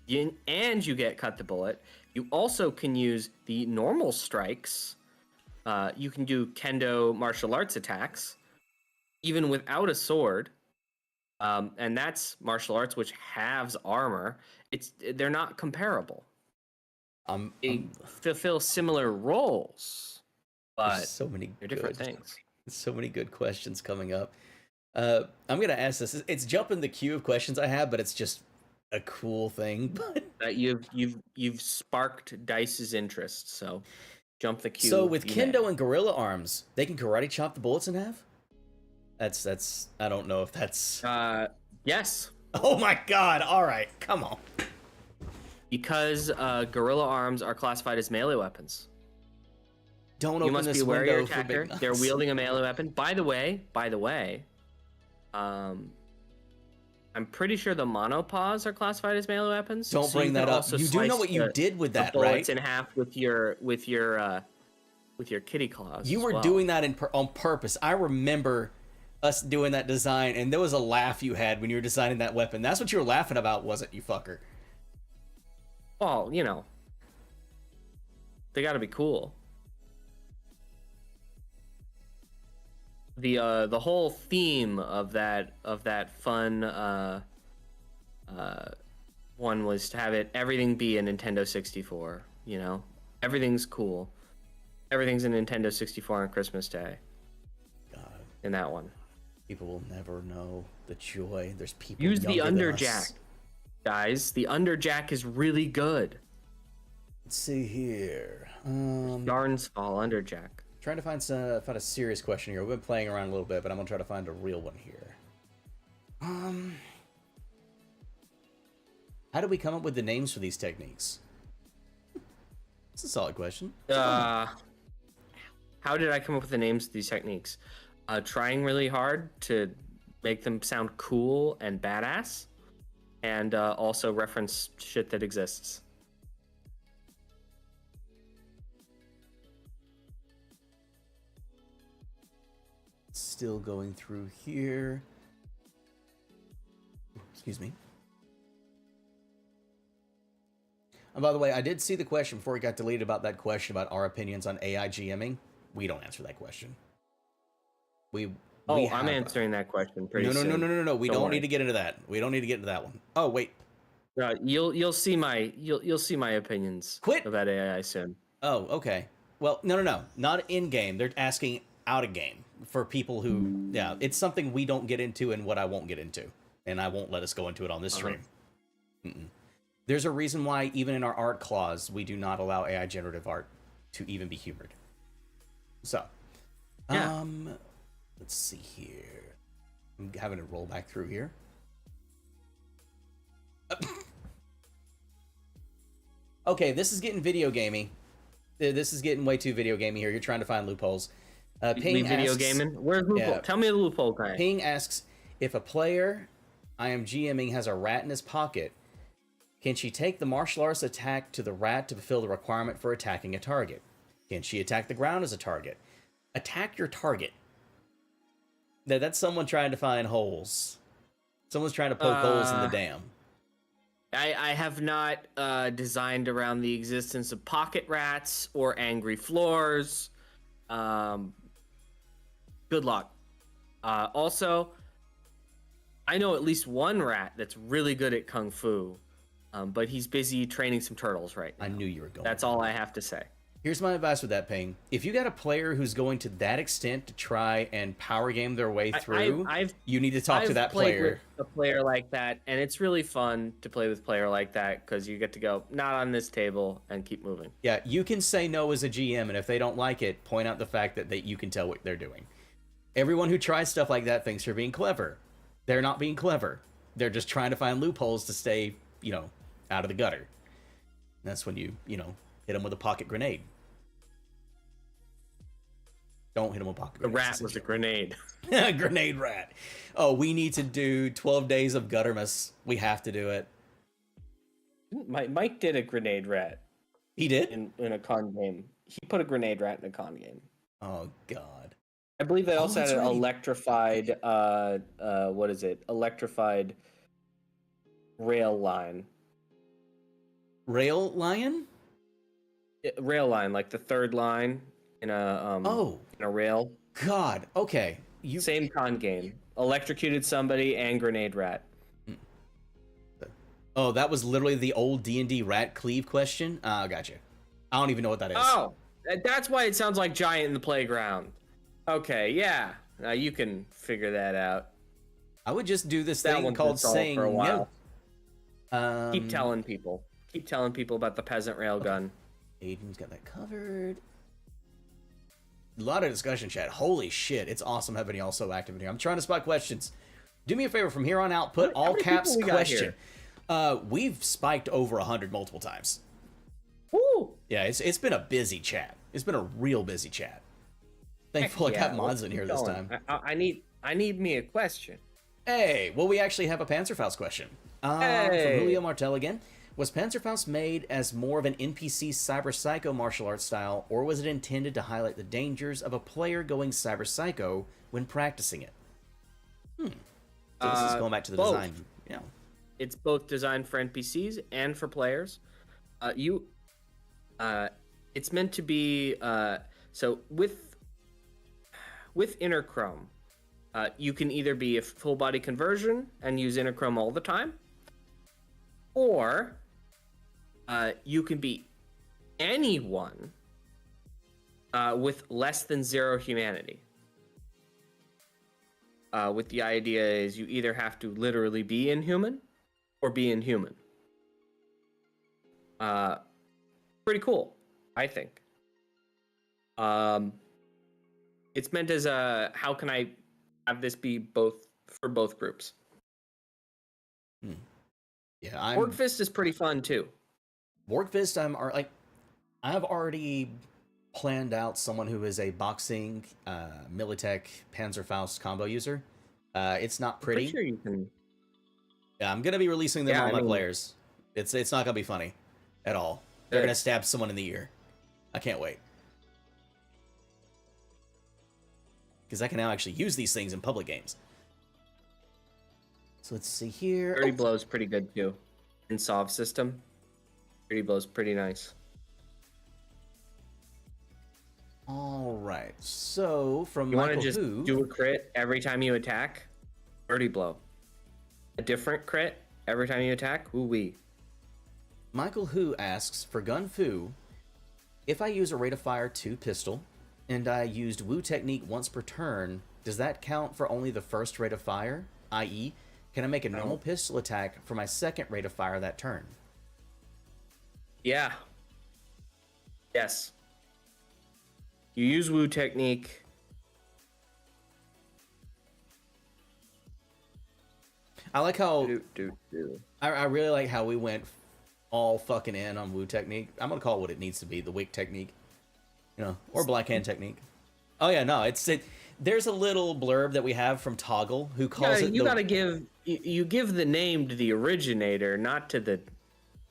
And you get cut the bullet. You also can use the normal strikes. You can do Kendo martial arts attacks, even without a sword. And that's martial arts, which halves armor. They're not comparable. They fulfill similar roles, but they're different things. So many good questions coming up. I'm gonna ask this. It's jumping the queue of questions I have, but it's just a cool thing. But you've sparked Dice's interest, so jump the queue. So with Kendo and gorilla arms, they can karate chop the bullets in half. That's I don't know if that's yes. Oh my god! All right, come on. Because gorilla arms are classified as melee weapons. Don't open this window. You must be aware of your attacker. They're wielding a melee weapon. By the way, I'm pretty sure the monopaws are classified as melee weapons. Don't bring that up. You do know what you did with that, right? Bullets in half with your kitty claws. You were doing that on purpose. I remember us doing that design, and there was a laugh you had when you were designing that weapon. That's what you were laughing about, wasn't you, fucker? Well, you know, they got to be cool. The whole theme of that fun one was to have everything be a Nintendo 64. You know, everything's cool. Everything's a Nintendo 64 on Christmas Day. God, in that one, people will never know the joy. There's people. Use the Underjack, guys. The Underjack is really good. Let's see here. Yarns Fall Underjack. Trying to find a serious question here. We've been playing around a little bit, but I'm gonna try to find a real one here. How do we come up with the names for these techniques? It's a solid question. How did I come up with the names of these techniques? Trying really hard to make them sound cool and badass, and also reference shit that exists. Still going through here. Excuse me. And by the way, I did see the question before it got deleted about that question about our opinions on AI GMing. We don't answer that question. I'm answering that question pretty soon. No. We don't need to get into that. We don't need to get into that one. Oh, wait. You'll see my opinions about AI soon. Oh, okay. Well, no. Not in game. They're asking out of game for people who, yeah, it's something we don't get into and what I won't get into. And I won't let us go into it on this stream. There's a reason why even in our art clause, we do not allow AI generative art to even be humored. So, yeah. Let's see here. I'm having to roll back through here. Okay, this is getting video gamey. This is getting way too video gamey here. You're trying to find loopholes. Ping video asks, gaming? Where's loophole? Yeah, Tell me the loophole guy. Ping asks, if a player I am GMing has a rat in his pocket, can she take the martial arts attack to the rat to fulfill the requirement for attacking a target? Can she attack the ground as a target? Attack your target. That's someone trying to find holes. Someone's trying to poke holes in the dam. I have not designed around the existence of pocket rats or angry floors. Good luck. Also, I know at least one rat that's really good at kung fu, but he's busy training some turtles right now. I knew you were going. That's all I have to say. Here's my advice with that, Ping. If you got a player who's going to that extent to try and power game their way through, you need to talk to that player. With a player like that, and it's really fun to play with a player like that because you get to go, not on this table, and keep moving. Yeah, you can say no as a GM, and if they don't like it, point out the fact that you can tell what they're doing. Everyone who tries stuff like that thinks they're being clever. They're not being clever. They're just trying to find loopholes to stay, out of the gutter. And that's when you hit them with a pocket grenade. Don't hit him with pocket grenades. The rat was a grenade. Grenade rat. Oh, we need to do 12 days of Guttermas. We have to do it. Mike did a grenade rat. He did? In a con game. He put a grenade rat in a con game. Oh, God. I believe they also had an right. electrified, electrified rail line. Rail lion? Rail line, like the third line in a in a rail. God. Okay. Same con game. Electrocuted somebody and grenade rat. Oh, that was literally the old D&D rat cleave question? Gotcha. I don't even know what that is. Oh, that's why it sounds like giant in the playground. Okay, yeah. Now you can figure that out. I would just do this thing called saying for a while. No. Keep telling people. Keep telling people about the peasant railgun. Aiden's got that covered. A lot of discussion, chat. Holy shit, it's awesome having y'all so active in here. I'm trying to spot questions. Do me a favor from here on out, put all caps question. We've spiked over 100 multiple times. Woo! Yeah, it's been a busy chat. It's been a real busy chat. Thankful I got mods in here this time. I need me a question. Hey, well, we actually have a Panzerfaust question. From Julio Martel again. Was Panzerfaust made as more of an NPC cyber psycho martial arts style, or was it intended to highlight the dangers of a player going cyber psycho when practicing it? So this is going back to the design. Yeah, it's both designed for NPCs and for players. It's meant to be so with interchrome. You can either be a full body conversion and use interchrome all the time, or you can be anyone with less than 0 humanity. With the idea is you either have to literally be inhuman or be inhuman. Pretty cool, I think. It's meant as a how can I have this be both for both groups. Yeah, Orc Fist is pretty fun too. Orc Fist, I've already planned out someone who is a boxing, Militech, Panzerfaust combo user. It's not pretty. I'm pretty sure you can. Yeah, I'm gonna be releasing them on my players. It's not gonna be funny at all. They're gonna stab someone in the ear. I can't wait. Because I can now actually use these things in public games. So let's see here. Dirty Blow's pretty good too. In Sov system. Dirty Blow's pretty nice. All right. So from you want to Michael just Who, do a crit every time you attack? Dirty Blow. A different crit every time you attack? Ooh-wee. Michael Who asks, for Gun Fu, if I use a rate of fire 2 pistol, and I used Wu technique once per turn, does that count for only the first rate of fire? I.e., can I make a normal pistol attack for my second rate of fire that turn? Yeah. Yes. You use Wu technique. I like how... I really like how we went all fucking in on Wu technique. I'm going to call it what it needs to be, the Wick technique. You know, or Black Hand technique. Oh yeah, no, there's a little blurb that we have from Toggle who calls it... You give the name to the originator, not to the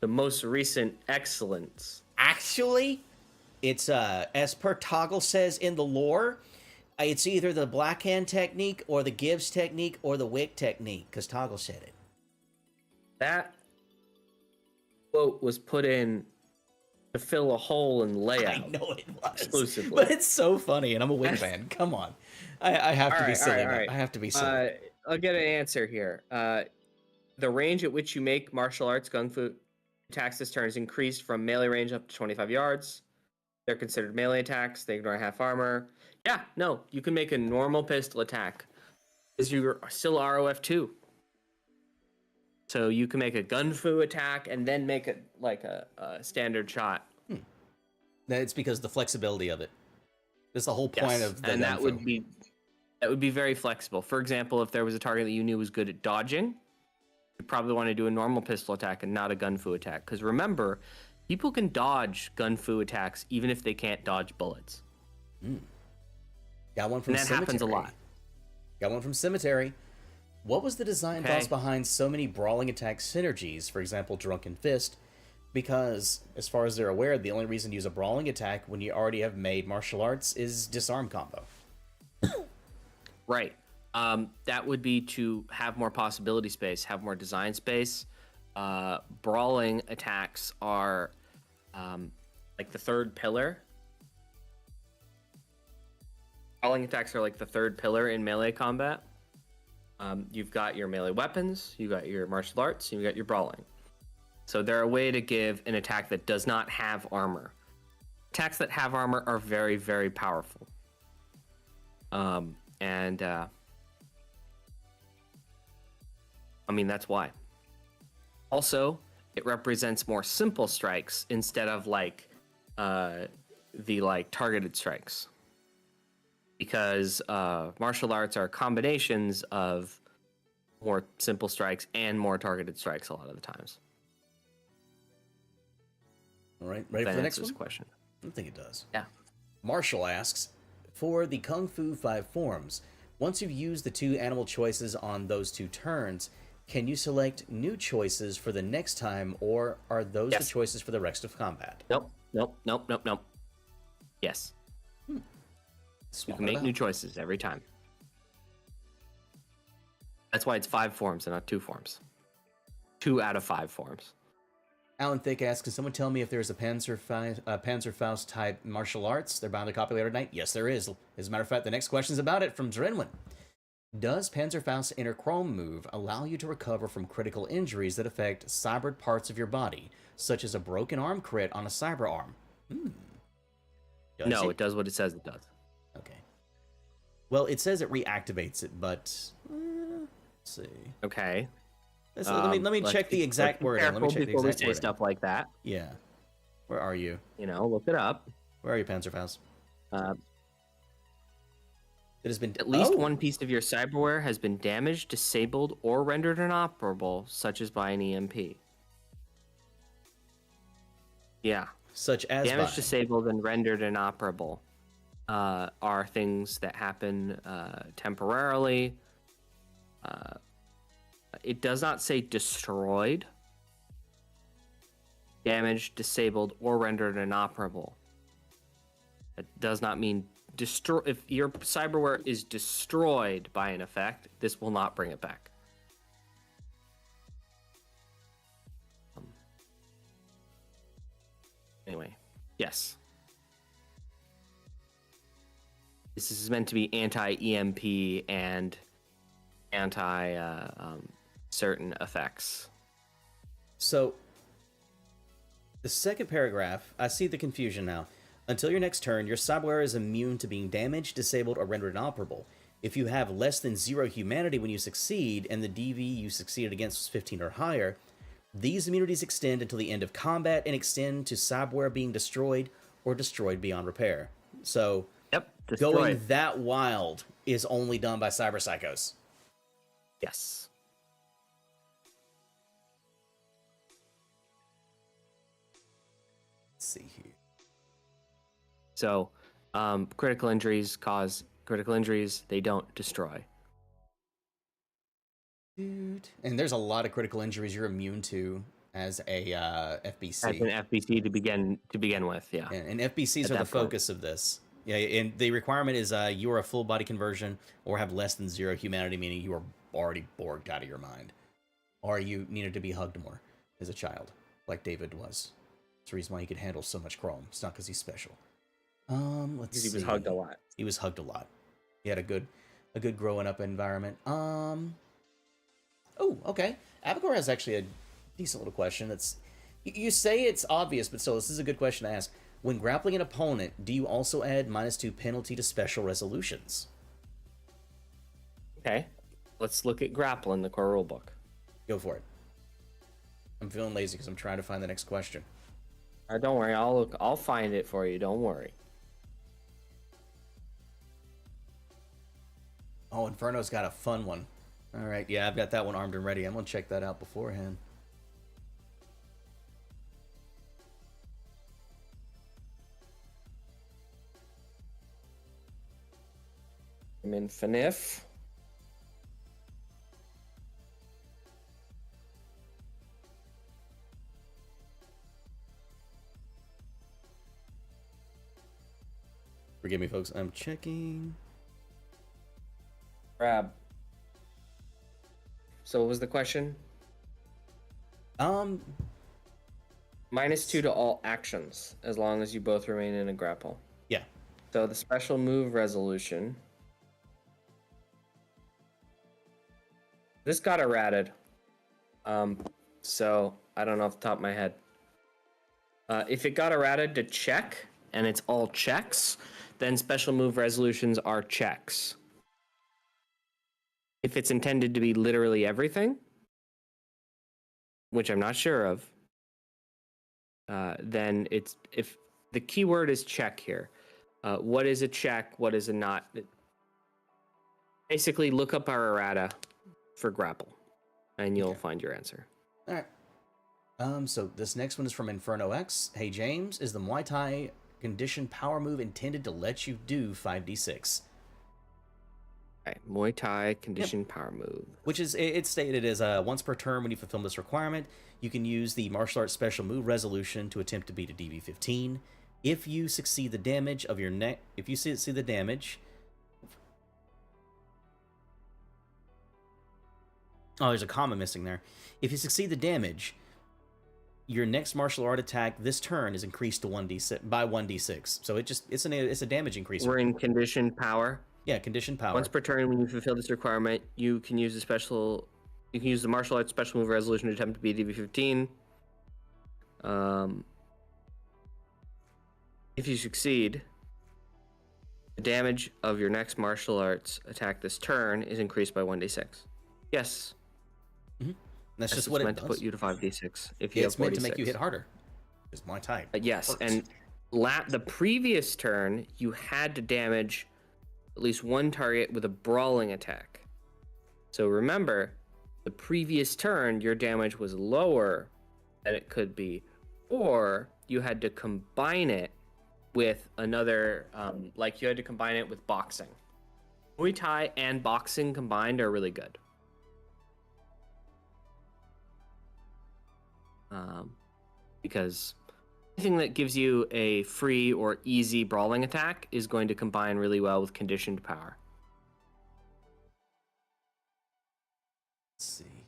most recent excellence. Actually, it's as per Toggle says in the lore, it's either the Black Hand technique or the Gibbs technique or the Wick technique, because Toggle said it. That quote was put in to fill a hole in layout. I know it was. Exclusively. But it's so funny, and I'm a Wick fan. Come on. I have to be silly. All right. I have to be silly. I'll get an answer here. The range at which you make martial arts kung fu attacks this turn is increased from melee range up to 25 yards. They're considered melee attacks. They ignore half armor. Yeah, no, you can make a normal pistol attack because you're still ROF2. So you can make a gun fu attack and then make it like a standard shot. It's because the flexibility of it. That's the whole point of the and that would be very flexible. For example, if there was a target that you knew was good at dodging, you probably want to do a normal pistol attack and not a gun fu attack. Because remember, people can dodge gun fu attacks even if they can't dodge bullets. Got one from and that happens a lot. Got one from Cemetery. What was the design thoughts behind so many brawling attack synergies, for example, Drunken Fist? Because, as far as they're aware, the only reason to use a brawling attack when you already have made martial arts is disarm combo. Right. That would be to have more possibility space, have more design space. Brawling attacks are like the third pillar. Brawling attacks are like the third pillar in melee combat. You've got your melee weapons, you've got your martial arts, and you've got your brawling. So they're a way to give an attack that does not have armor. Attacks that have armor are very, very powerful. I mean, that's why. Also, it represents more simple strikes instead of the targeted strikes. Because martial arts are combinations of more simple strikes and more targeted strikes a lot of the times. All right, ready for the next question? I think it does. Yeah. Marshall asks, for the Kung Fu 5 forms, once you've used the 2 animal choices on those 2 turns, can you select new choices for the next time, or are those the choices for the rest of combat? Nope. Yes. You can make new choices every time. That's why it's 5 forms and not 2 forms. 2 out of 5 forms. Alan Thick asks, can someone tell me if there's a Panzerfaust type martial arts? They're bound to copy later tonight. Yes, there is. As a matter of fact, the next question's about it from Drenwin. Does Panzerfaust's Inner Chrome move allow you to recover from critical injuries that affect cybered parts of your body, such as a broken arm crit on a cyber arm? No, it does what it says it does. Okay. Well, it says it reactivates it, but let's see. Okay. Let me check the exact wording. Let me check the exact wording. Say stuff like that. Yeah. Where are you? Look it up. Where are you, Panzerfaust? that has been At least one piece of your cyberware has been damaged, disabled, or rendered inoperable, such as by an EMP. Yeah. such as Damaged, by. disabled, and rendered inoperable are things that happen temporarily. It does not say destroyed, damaged, disabled, or rendered inoperable. It does not mean destroy. If your cyberware is destroyed by an effect, this will not bring it back. Anyway, yes. This is meant to be anti-EMP and anti-certain effects. So, the second paragraph, I see the confusion now. Until your next turn, your cyberware is immune to being damaged, disabled, or rendered inoperable. If you have less than 0 humanity when you succeed, and the DV you succeeded against was 15 or higher, these immunities extend until the end of combat and extend to cyberware being destroyed or destroyed beyond repair. So, Yep, destroyed. going that wild is only done by cyber psychos. Yes. Let's see here. So, critical injuries cause critical injuries. They don't destroy. Dude. And there's a lot of critical injuries you're immune to as a FBC. As an FBC to begin with, yeah. And FBCs are the focus of this. Yeah, and the requirement is you are a full body conversion or have less than 0 humanity, meaning you are already borged out of your mind. Or you needed to be hugged more as a child, like David was. That's the reason why he could handle so much chrome. It's not because he's special. Let's see. He was hugged a lot. He was hugged a lot. He had a good growing up environment. Oh, okay. Abacor has actually a decent little question. That's you say it's obvious, but still, this is a good question to ask. When grappling an opponent, do you also add -2 penalty to special resolutions? Okay, let's look at Grappling, the core rulebook. Go for it. I'm feeling lazy because I'm trying to find the next question. Don't worry, I'll find it for you. Don't worry. Oh, Inferno's got a fun one. All right, yeah, I've got that one armed and ready. I'm gonna check that out beforehand. I'm in FNIF. Forgive me, folks. I'm checking. Grab. So what was the question? -2 to all actions, as long as you both remain in a grapple. Yeah. So the special move resolution. This got errated. So I don't know off the top of my head. If it got errated to check, and it's all checks, then special move resolutions are checks. If it's intended to be literally everything, which I'm not sure of, then it's, if the keyword is check here, what is a check, what is a not? Basically, look up our errata for grapple, and you'll find your answer. All right. So this next one is from Inferno X. Hey James, is the Muay Thai condition power move intended to let you do 5d6? Okay, Muay Thai condition power move. Which is, it's stated as once per turn when you fulfill this requirement, you can use the martial arts special move resolution to attempt to beat a DV15. If you succeed the damage of your if you see the damage. Oh, there's a comma missing there. If you succeed the damage, your next martial art attack this turn is increased to 1d6 by 1d6. So it's a damage increase. We're in condition power. Yeah, condition power. Once per turn, when you fulfill this requirement, you can use the martial arts special move resolution to attempt to beat DV15. If you succeed, the damage of your next martial arts attack this turn is increased by 1d6. Yes. Mm-hmm. That's just what it meant does. To put you to 5d6. If you have 46. It's meant to make you hit harder. It's Muay Thai. Yes, works. and the previous turn, you had to damage at least one target with a brawling attack. So remember, the previous turn, your damage was lower than it could be, or you had to combine it with another, like you had to combine it with boxing. Muay Thai and boxing combined are really good. Because anything that gives you a free or easy brawling attack is going to combine really well with conditioned power. Let's see.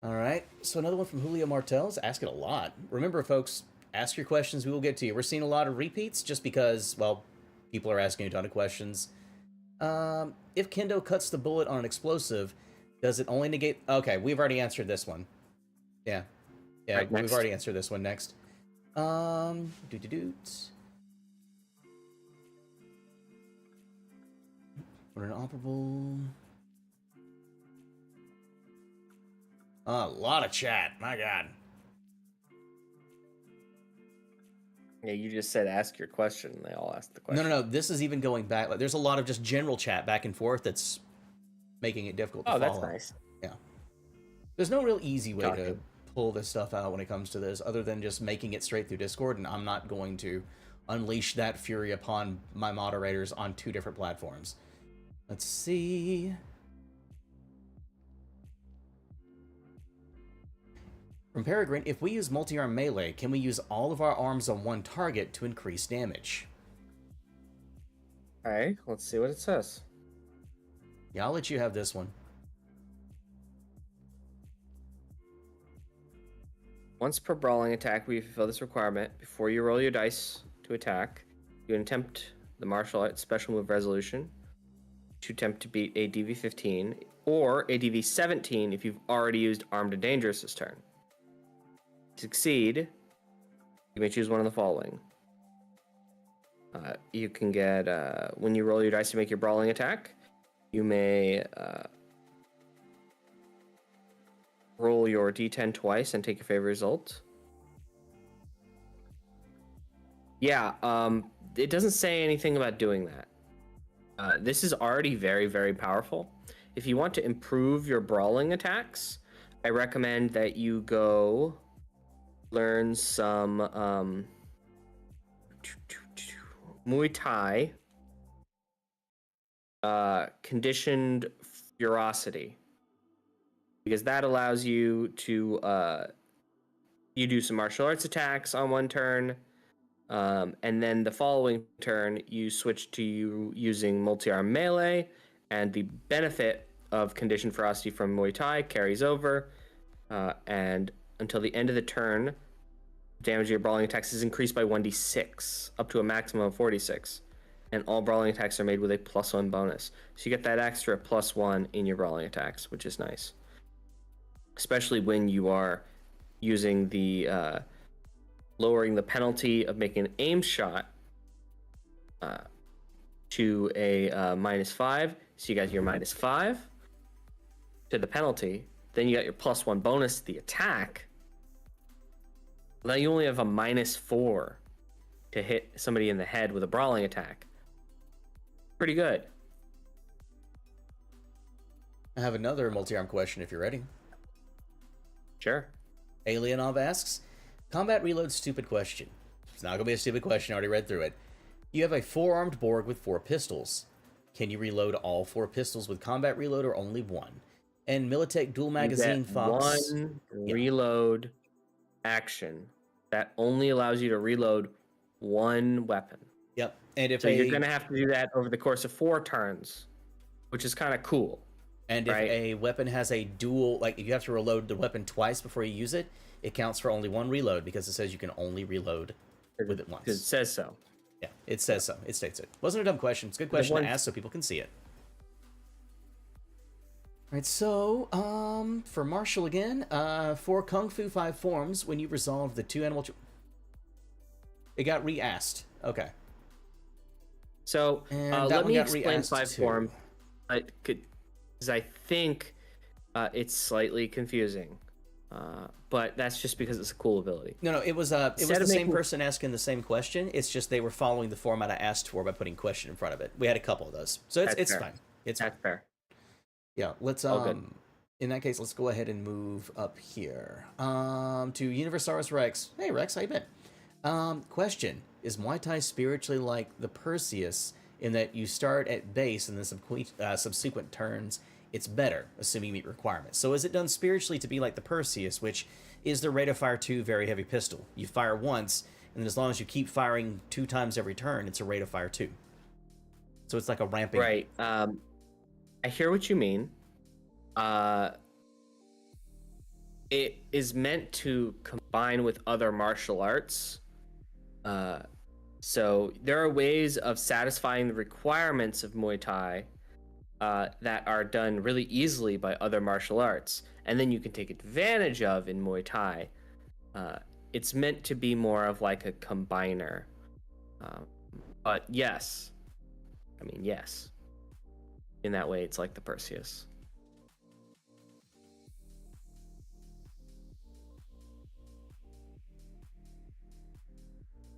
All right, so another one from Julio Martels, asking a lot. Remember, folks, ask your questions, we will get to you. We're seeing a lot of repeats just because, well, people are asking a ton of questions. If Kendo cuts the bullet on an explosive, does it only negate... Okay, we've already answered this one. Yeah. Yeah, right, we've already answered this one. Next. What an operable... A lot of chat. My God. Yeah, you just said ask your question, and they all asked the question. No. This is even going back. Like, there's a lot of just general chat back and forth that's making it difficult to follow. Oh, that's nice. Yeah. There's no real easy way to pull this stuff out when it comes to this, other than just making it straight through Discord, and I'm not going to unleash that fury upon my moderators on 2 different platforms. Let's see... From Peregrine, if we use multi-arm melee, can we use all of our arms on one target to increase damage? Alright, let's see what it says. Yeah, I'll let you have this one. Once per brawling attack, we fulfill this requirement. Before you roll your dice to attack, you attempt the martial arts special move resolution to attempt to beat a DV-15 or a DV-17 if you've already used Armed and Dangerous this turn. Succeed, you may choose one of the following. You can get, when you roll your dice to make your brawling attack, you may roll your d10 twice and take your favorite result. Yeah, it doesn't say anything about doing that. This is already very, very powerful. If you want to improve your brawling attacks, I recommend that you go... learn some Muay Thai, conditioned ferocity, because that allows you to you do some martial arts attacks on one turn, and then the following turn you switch to using multi-arm melee, and the benefit of conditioned ferocity from Muay Thai carries over, and until the end of the turn, damage of your brawling attacks is increased by 1d6, up to a maximum of 46. And all brawling attacks are made with a +1 bonus. So you get that extra +1 in your brawling attacks, which is nice. Especially when you are using the, lowering the penalty of making an aim shot to a -5. So you got your -5 to the penalty. Then you got your +1 bonus to the attack. Now you only have a -4 to hit somebody in the head with a brawling attack. Pretty good. I have another multi-arm question if you're ready. Sure. Alienov asks, combat reload stupid question. It's not going to be a stupid question, I already read through it. You have a 4-armed Borg with 4 pistols. Can you reload all 4 pistols with combat reload or only 1? And Militech dual magazine Fox... one reload action that only allows you to reload 1 weapon. Yep. And if you're going to have to do that over the course of 4 turns, which is kind of cool. And if a weapon has a dual, like if you have to reload the weapon twice before you use it, it counts for only 1 reload because it says you can only reload with it once. It says so. Yeah, it says so. It states it. Wasn't a dumb question. It's a good question to ask so people can see it. All right, so for Marshall again, for Kung Fu 5 forms, when you resolve the 2 animal... It got re-asked. Okay. So let me explain 5 form. Because I think it's slightly confusing. But that's just because it's a cool ability. No, it was the same person asking the same question. It's just they were following the format I asked for by putting question in front of it. We had a couple of those, so it's fine. That's fair. Yeah, let's in that case, let's go ahead and move up here to Universalis Rex. Hey Rex, how you been? Question: is Muay Thai spiritually like the Perseus in that you start at base and then subsequent turns it's better, assuming you meet requirements? So is it done spiritually to be like the Perseus, which is the rate of fire 2 very heavy pistol? You fire once, and then as long as you keep firing 2 times every turn, it's a rate of fire 2. So it's like a ramping. Right. I hear what you mean. It is meant to combine with other martial arts. So there are ways of satisfying the requirements of Muay Thai that are done really easily by other martial arts, and then you can take advantage of in Muay Thai. It's meant to be more of like a combiner. But yes. I mean, yes. In that way, it's like the Perseus.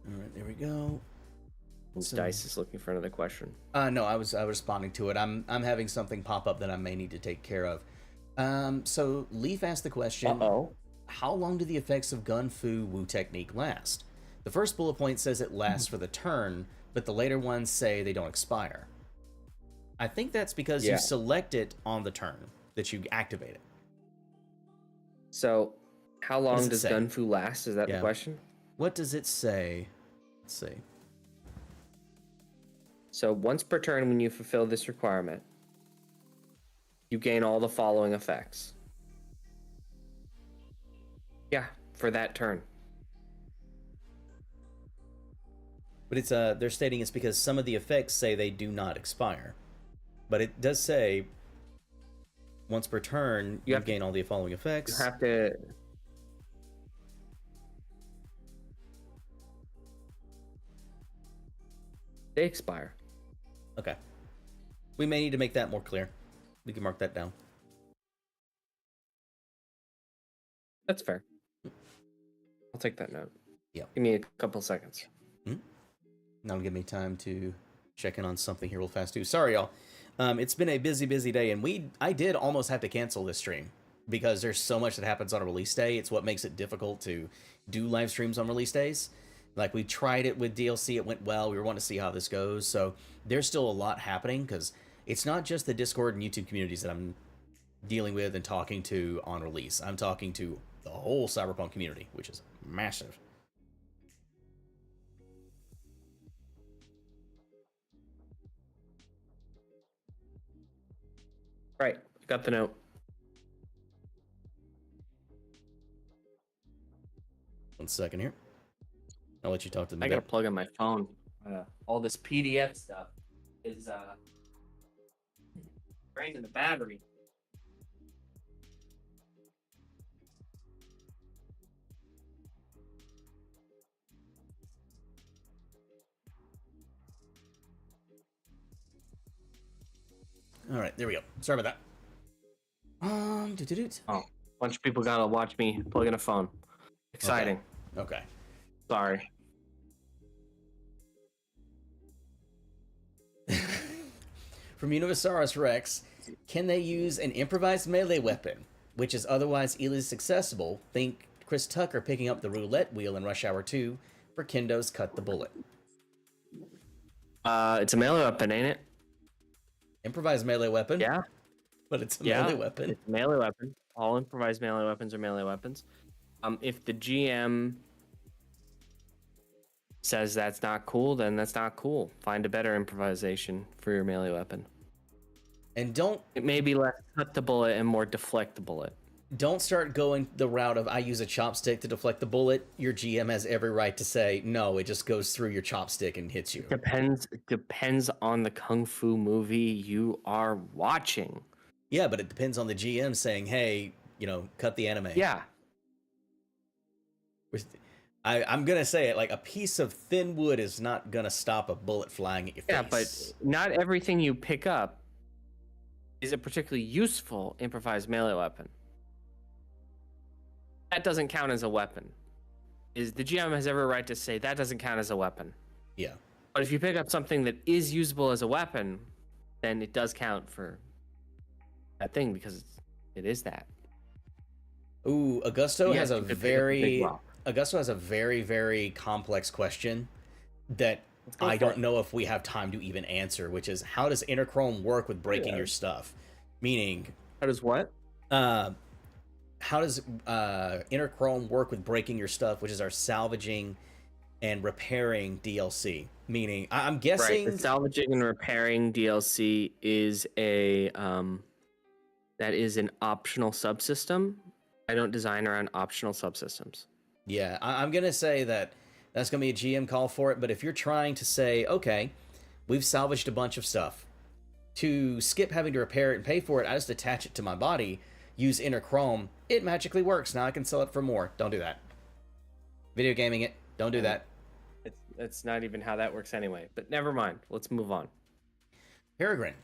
All right, there we go. Dice is looking for another question. No, I was responding to it. I'm having something pop up that I may need to take care of. So Leaf asked the question. How long do the effects of Gun Fu Wu technique last? The first bullet point says it lasts for the turn, but the later ones say they don't expire. I think that's because you select it on the turn that you activate it. So, how long does Gun Fu last? Is that the question? What does it say? Let's see. So, once per turn when you fulfill this requirement, you gain all the following effects. Yeah, for that turn. But it's they're stating it's because some of the effects say they do not expire. But it does say once per turn you gain all the following effects. You have to. They expire. Okay. We may need to make that more clear. We can mark that down. That's fair. I'll take that note. Yeah. Give me a couple seconds. That'll give me time to check in on something here real fast too. Sorry, y'all. It's been a busy day, and I did almost have to cancel this stream because there's so much that happens on a release day. It's what makes it difficult to do live streams on release days. Like, we tried it with DLC, it went well. We were wanting to see how this goes. So there's still a lot happening because it's not just the Discord and YouTube communities that I'm dealing with and talking to on release. I'm talking to the whole Cyberpunk community, which is massive. Right, got the note. One second here. I'll let you talk to me. I gotta plug in my phone. All this PDF stuff is draining the battery. All right, there we go. Sorry about that. Oh, a bunch of people gotta watch me plug in a phone. Exciting. Okay. Sorry. From Universalis Rex, can they use an improvised melee weapon, which is otherwise easily accessible? Think Chris Tucker picking up the roulette wheel in Rush Hour 2 for Kendo's Cut the Bullet. It's a melee weapon, ain't it? Improvised melee weapon? Yeah. But it's a melee weapon. It's a melee weapon. All improvised melee weapons are melee weapons. If the GM says that's not cool, then that's not cool. Find a better improvisation for your melee weapon. And it may be less cut the bullet and more deflect the bullet. Don't start going the route of I use a chopstick to deflect the bullet. Your GM has every right to say no. It just goes through your chopstick and hits you. Depends on the kung fu movie you are watching. Yeah, but it depends on the GM saying, "Hey, cut the anime." Yeah. I'm gonna say it, like, a piece of thin wood is not gonna stop a bullet flying at your face. Yeah, but not everything you pick up is a particularly useful improvised melee weapon. that doesn't count as a weapon. Is the GM has every right to say that doesn't count as a weapon. Yeah. But if you pick up something that is usable as a weapon, then it does count for that thing because it is that. Ooh, Augusto Yes, has a you could pick up a big rock. very, very complex question that I don't know if we have time to even answer, which is how does interchrome work with breaking your stuff? Meaning, How does what? how does interchrome work with breaking your stuff, which is our salvaging and repairing DLC? Meaning, I'm guessing Right, the salvaging and repairing DLC is a that is an optional subsystem. I don't design around optional subsystems. Yeah, I'm gonna say that that's gonna be a GM call for it. But if you're trying to say, okay, we've salvaged a bunch of stuff, to skip having to repair it and pay for it, I just attach it to my body, use interchrome, it magically works. Now I can sell it for more. Don't do that. Video gaming it. Don't do that. It's not even how that works anyway. But never mind. Let's move on. Peregrine.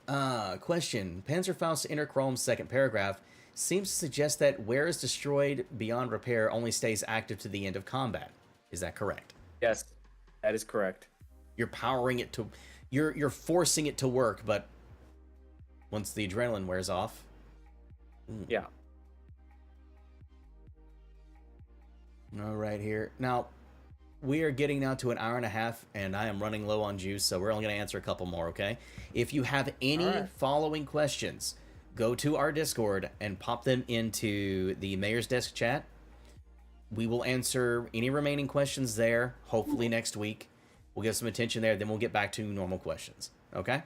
Question. Panzerfaust interchrome's second paragraph seems to suggest that where is destroyed beyond repair only stays active to the end of combat. Is that correct? Yes, that is correct. You're powering it to... You're forcing it to work, but once the adrenaline wears off... Yeah. All right, here. Now, we are getting now to an hour and a half, and I am running low on juice, so we're only going to answer a couple more, okay? If you have any following questions, go to our Discord and pop them into the Mayor's Desk chat. We will answer any remaining questions there, hopefully next week. We'll give some attention there, then we'll get back to normal questions, okay?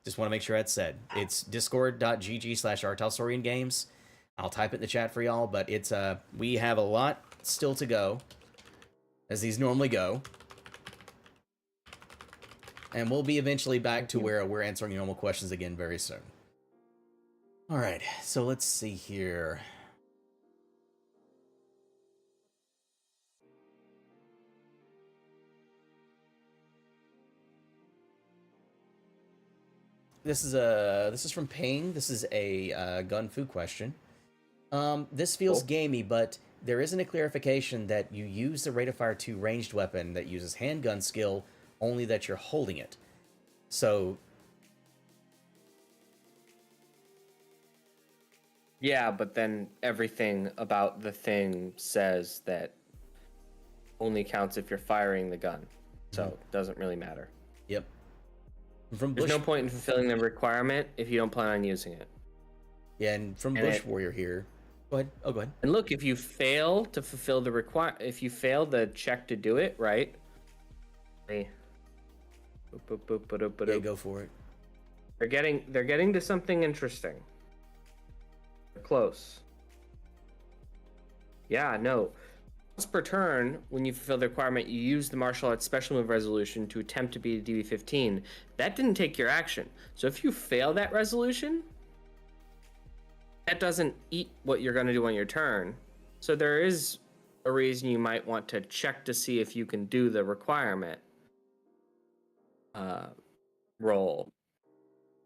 Just want to make sure that's said. It's discord.gg/RTalstorianGames. I'll type it in the chat for y'all, but it's we have a lot still to go, as these normally go. And we'll be eventually back to where we're answering normal questions again very soon. All right, so let's see here. This is from Payne. This is a gun fu question. This feels gamey, but there isn't a clarification that you use the rate of fire 2 ranged weapon that uses handgun skill, only that you're holding it. So... Yeah, but then everything about the thing says that only counts if you're firing the gun. So it doesn't really matter. Yep. There's no point in fulfilling the requirement if you don't plan on using it. Yeah, and from Bush Warrior here. Go ahead. Oh, go ahead. And look, if you fail to fulfill the if you fail the check to do it, right? Yeah, go for it. They're getting to something interesting. They're close. Yeah, no. Once per turn, when you fulfill the requirement, you use the martial arts special move resolution to attempt to beat a DB15. That didn't take your action. So if you fail that resolution, that doesn't eat what you're going to do on your turn. So there is a reason you might want to check to see if you can do the requirement roll,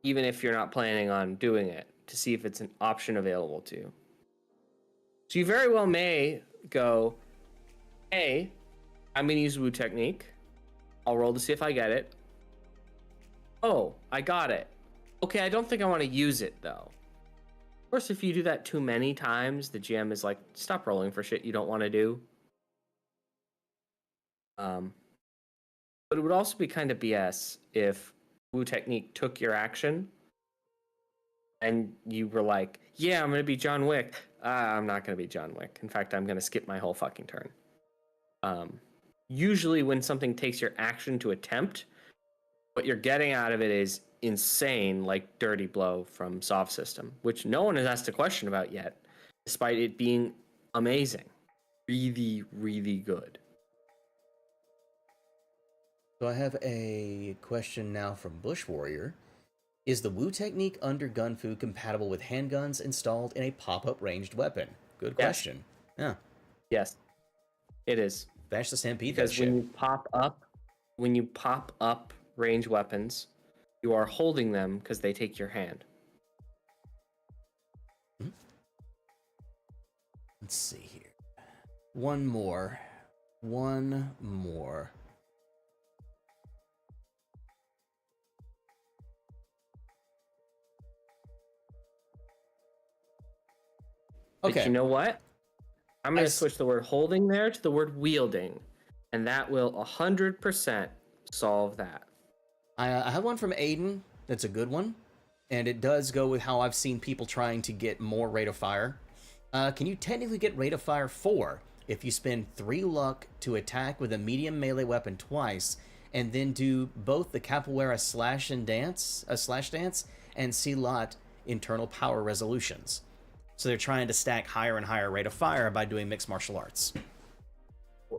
even if you're not planning on doing it, to see if it's an option available to you. So you very well may go, hey, I'm going to use Wu technique. I'll roll to see if I get it. Oh, I got it. Okay, I don't think I want to use it, though. Of course, if you do that too many times, the GM is like, stop rolling for shit you don't want to do. But it would also be kind of BS if Wu technique took your action and you were like, yeah, I'm going to be John Wick. I'm not going to be John Wick. In fact, I'm going to skip my whole fucking turn. Usually when something takes your action to attempt, what you're getting out of it is insane, like Dirty Blow from Soft System, which no one has asked a question about yet, despite it being amazing. Really, really good. So I have a question now from Bush Warrior. Is the Wu technique under Gun Fu compatible with handguns installed in a pop-up ranged weapon? Good question. Yeah. Yes, it is. Bash the Stampede. Because when you pop up range weapons, you are holding them because they take your hand. Let's see here. One more. One more. Okay. But you know what? I'm going to switch the word holding there to the word wielding, and that will 100% solve that. I have one from Aiden that's a good one, and it does go with how I've seen people trying to get more rate of fire. Can you technically get rate of fire 4 if you spend 3 luck to attack with a medium melee weapon twice, and then do both the capoeira slash dance and Silat internal power resolutions? So they're trying to stack higher and higher rate of fire by doing mixed martial arts.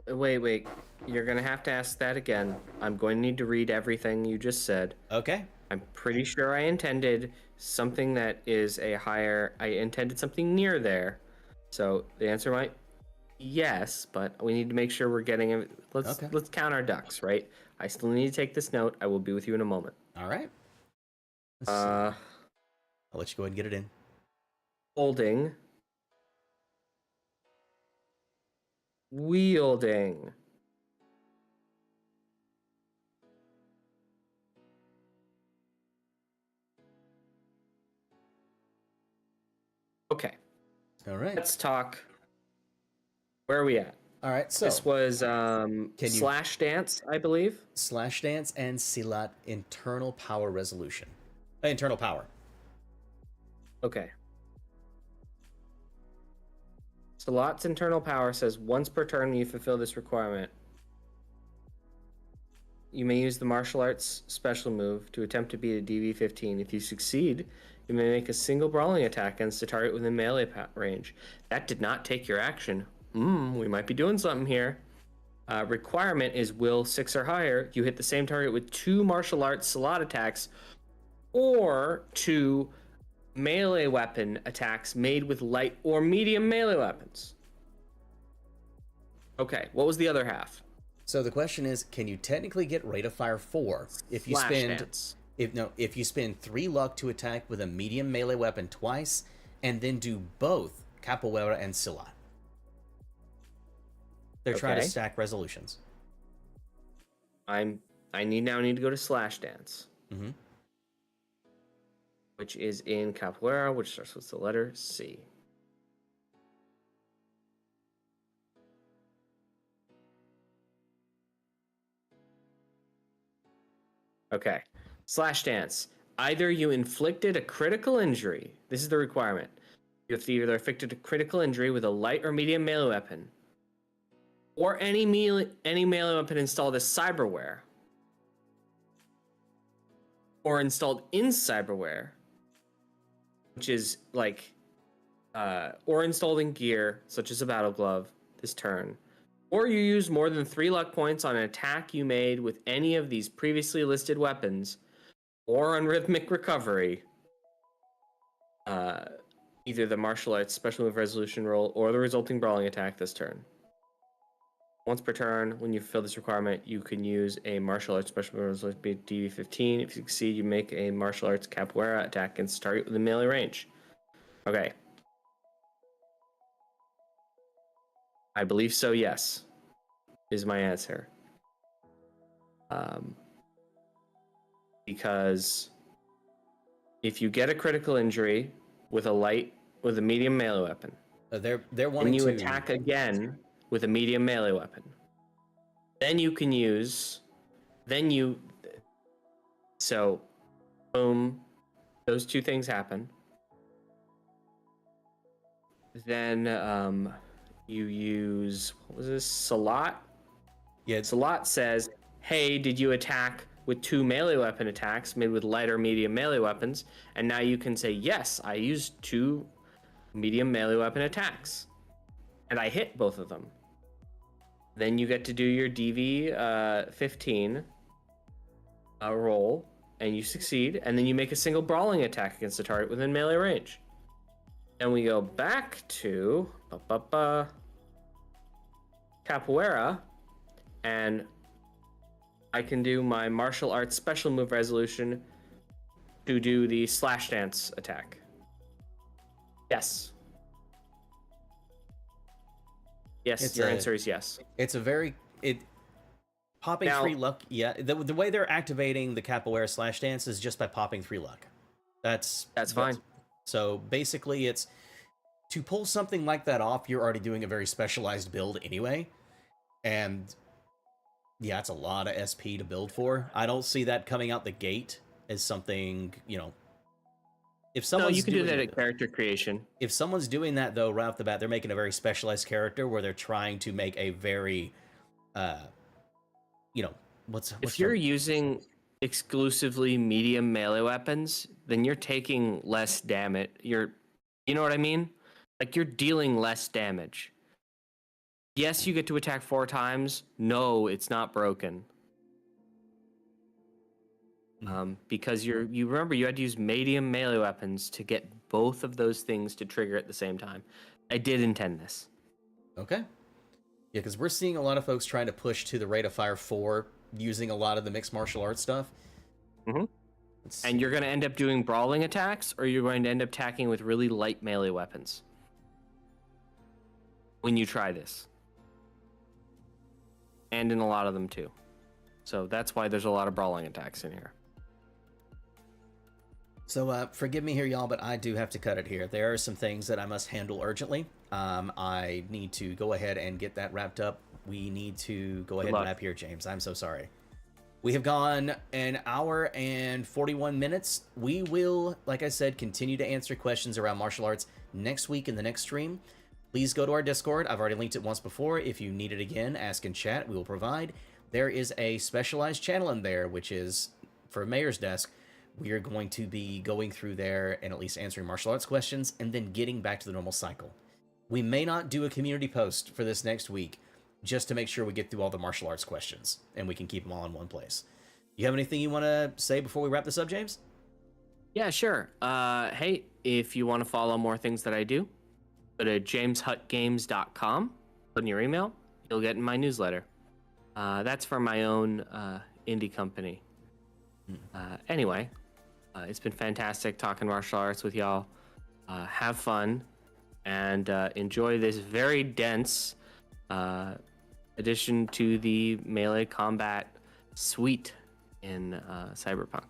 Wait. You're going to have to ask that again. I'm going to need to read everything you just said. Okay. I'm pretty sure I intended something that is a higher... I intended something near there. So the answer might... Yes, but we need to make sure we're getting it. Let's count our ducks, right? I still need to take this note. I will be with you in a moment. All right. I'll let you go ahead and get it in. Holding. Wielding. Okay. All right. Let's talk. Where are we at? All right. So this was Slash Dance, I believe. Slash Dance and Silat internal power resolution. Internal power. Okay. Silat's internal power says once per turn when you fulfill this requirement, you may use the martial arts special move to attempt to beat a DV-15. If you succeed, you may make a single brawling attack against a target within melee range. That did not take your action. We might be doing something here. Requirement is will 6 or higher. You hit the same target with 2 martial arts Silat attacks or 2 melee weapon attacks made with light or medium melee weapons. Okay, what was the other half? So the question is, can you technically get rate of fire 4 if you if you spend 3 luck to attack with a medium melee weapon twice and then do both capoeira and Silat? They're trying to stack resolutions. I need to go to Slash Dance. Mm-hmm. Which is in capoeira, which starts with the letter C. Okay. Slash Dance. Either you inflicted a critical injury. This is the requirement. You have to either inflicted a critical injury with a light or medium melee weapon, or any melee weapon installed as cyberware, or installed in cyberware, which is like, or installed in gear, such as a battle glove, this turn. Or you use more than 3 luck points on an attack you made with any of these previously listed weapons, or on rhythmic recovery. Either the martial arts special move resolution roll or the resulting brawling attack this turn. Once per turn, when you fulfill this requirement, you can use a martial arts special move resolution DV-15. If you succeed, you make a martial arts capoeira attack against target within melee range. Okay. I believe so, yes, is my answer. Because if you get a critical injury with a medium melee weapon, they're wanting and you attack again with a medium melee weapon, then you can use, so boom, those 2 things happen. Then you use, what was this, Silat? Yeah. Silat says, hey, did you attack with 2 melee weapon attacks made with light or medium melee weapons? And now you can say, yes, I used 2 medium melee weapon attacks, and I hit both of them. Then you get to do your DV-15 roll, and you succeed, and then you make a single brawling attack against the target within melee range. Then we go back to capoeira, and I can do my martial arts special move resolution to do the Slash Dance attack. Yes. Yes, your answer is yes. It's a very popping Now- 3 luck. Yeah, the way they're activating the capoeira slash dance is just by popping 3 luck. That's fine. So basically, it's to pull something like that off. You're already doing a very specialized build anyway, and yeah, it's a lot of SP to build for. I don't see that coming out the gate as something, you know. If No, someone's you can do doing that at character creation. If someone's doing that though, right off the bat, they're making a very specialized character where they're trying to make a very, you know, what's If you're using exclusively medium melee weapons, then you're taking less damage. You know what I mean? Like, you're dealing less damage. Yes, you get to attack 4 times. No, it's not broken. Because you remember you had to use medium melee weapons to get both of those things to trigger at the same time. I did intend this. Okay. Yeah, because we're seeing a lot of folks trying to push to the rate of fire 4 using a lot of the mixed martial arts stuff. And you're going to end up doing brawling attacks, or you're going to end up attacking with really light melee weapons when you try this. And in a lot of them too. So that's why there's a lot of brawling attacks in here. So forgive me here, y'all, but I do have to cut it here. There are some things that I must handle urgently. I need to go ahead and get that wrapped up. We need to go ahead and wrap here, James. I'm so sorry. We have gone an hour and 41 minutes. We will, like I said, continue to answer questions around martial arts next week in the next stream. Please go to our Discord. I've already linked it once before. If you need it again, ask in chat. We will provide. There is a specialized channel in there, which is for Mayor's Desk. We are going to be going through there and at least answering martial arts questions and then getting back to the normal cycle. We may not do a community post for this next week just to make sure we get through all the martial arts questions and we can keep them all in one place. You have anything you want to say before we wrap this up, James? Yeah, sure. Hey, if you want to follow more things that I do, go to jameshuttgames.com, put in your email, you'll get in my newsletter. That's for my own indie company. Anyway, it's been fantastic talking martial arts with y'all. Have fun and enjoy this very dense addition to the melee combat suite in Cyberpunk.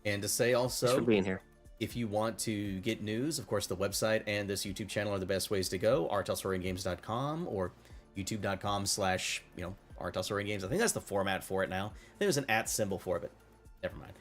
And to say also, thanks for being here. If you want to get news, of course, the website and this YouTube channel are the best ways to go. rtelsoriangames.com or youtube.com/, rtelsoriangames. I think that's the format for it now. I think there's an @ symbol for it, but never mind.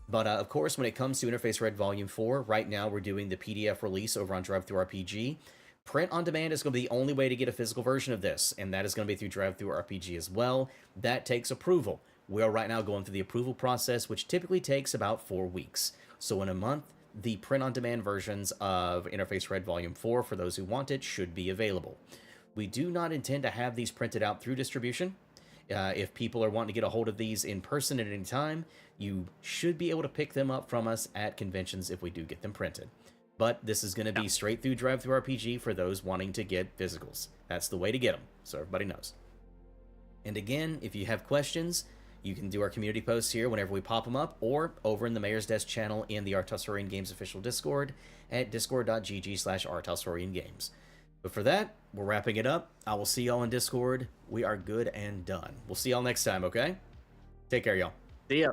But of course, when it comes to Interface Red Volume 4, right now we're doing the PDF release over on DriveThruRPG. Print on demand is going to be the only way to get a physical version of this, and that is going to be through DriveThruRPG as well. That takes approval. We are right now going through the approval process, which typically takes about 4 weeks. So in a month, the print on demand versions of Interface Red Volume 4, for those who want it, should be available. We do not intend to have these printed out through distribution. If people are wanting to get a hold of these in person at any time, you should be able to pick them up from us at conventions if we do get them printed. But this is going to be straight through DriveThruRPG for those wanting to get physicals. That's the way to get them, so everybody knows. And again, if you have questions, you can do our community posts here whenever we pop them up, or over in the Mayor's Desk channel in the Artelsorian Games official Discord at discord.gg/artelsoriangames. But for that, we're wrapping it up. I will see y'all in Discord. We are good and done. We'll see y'all next time, okay? Take care, y'all. See ya.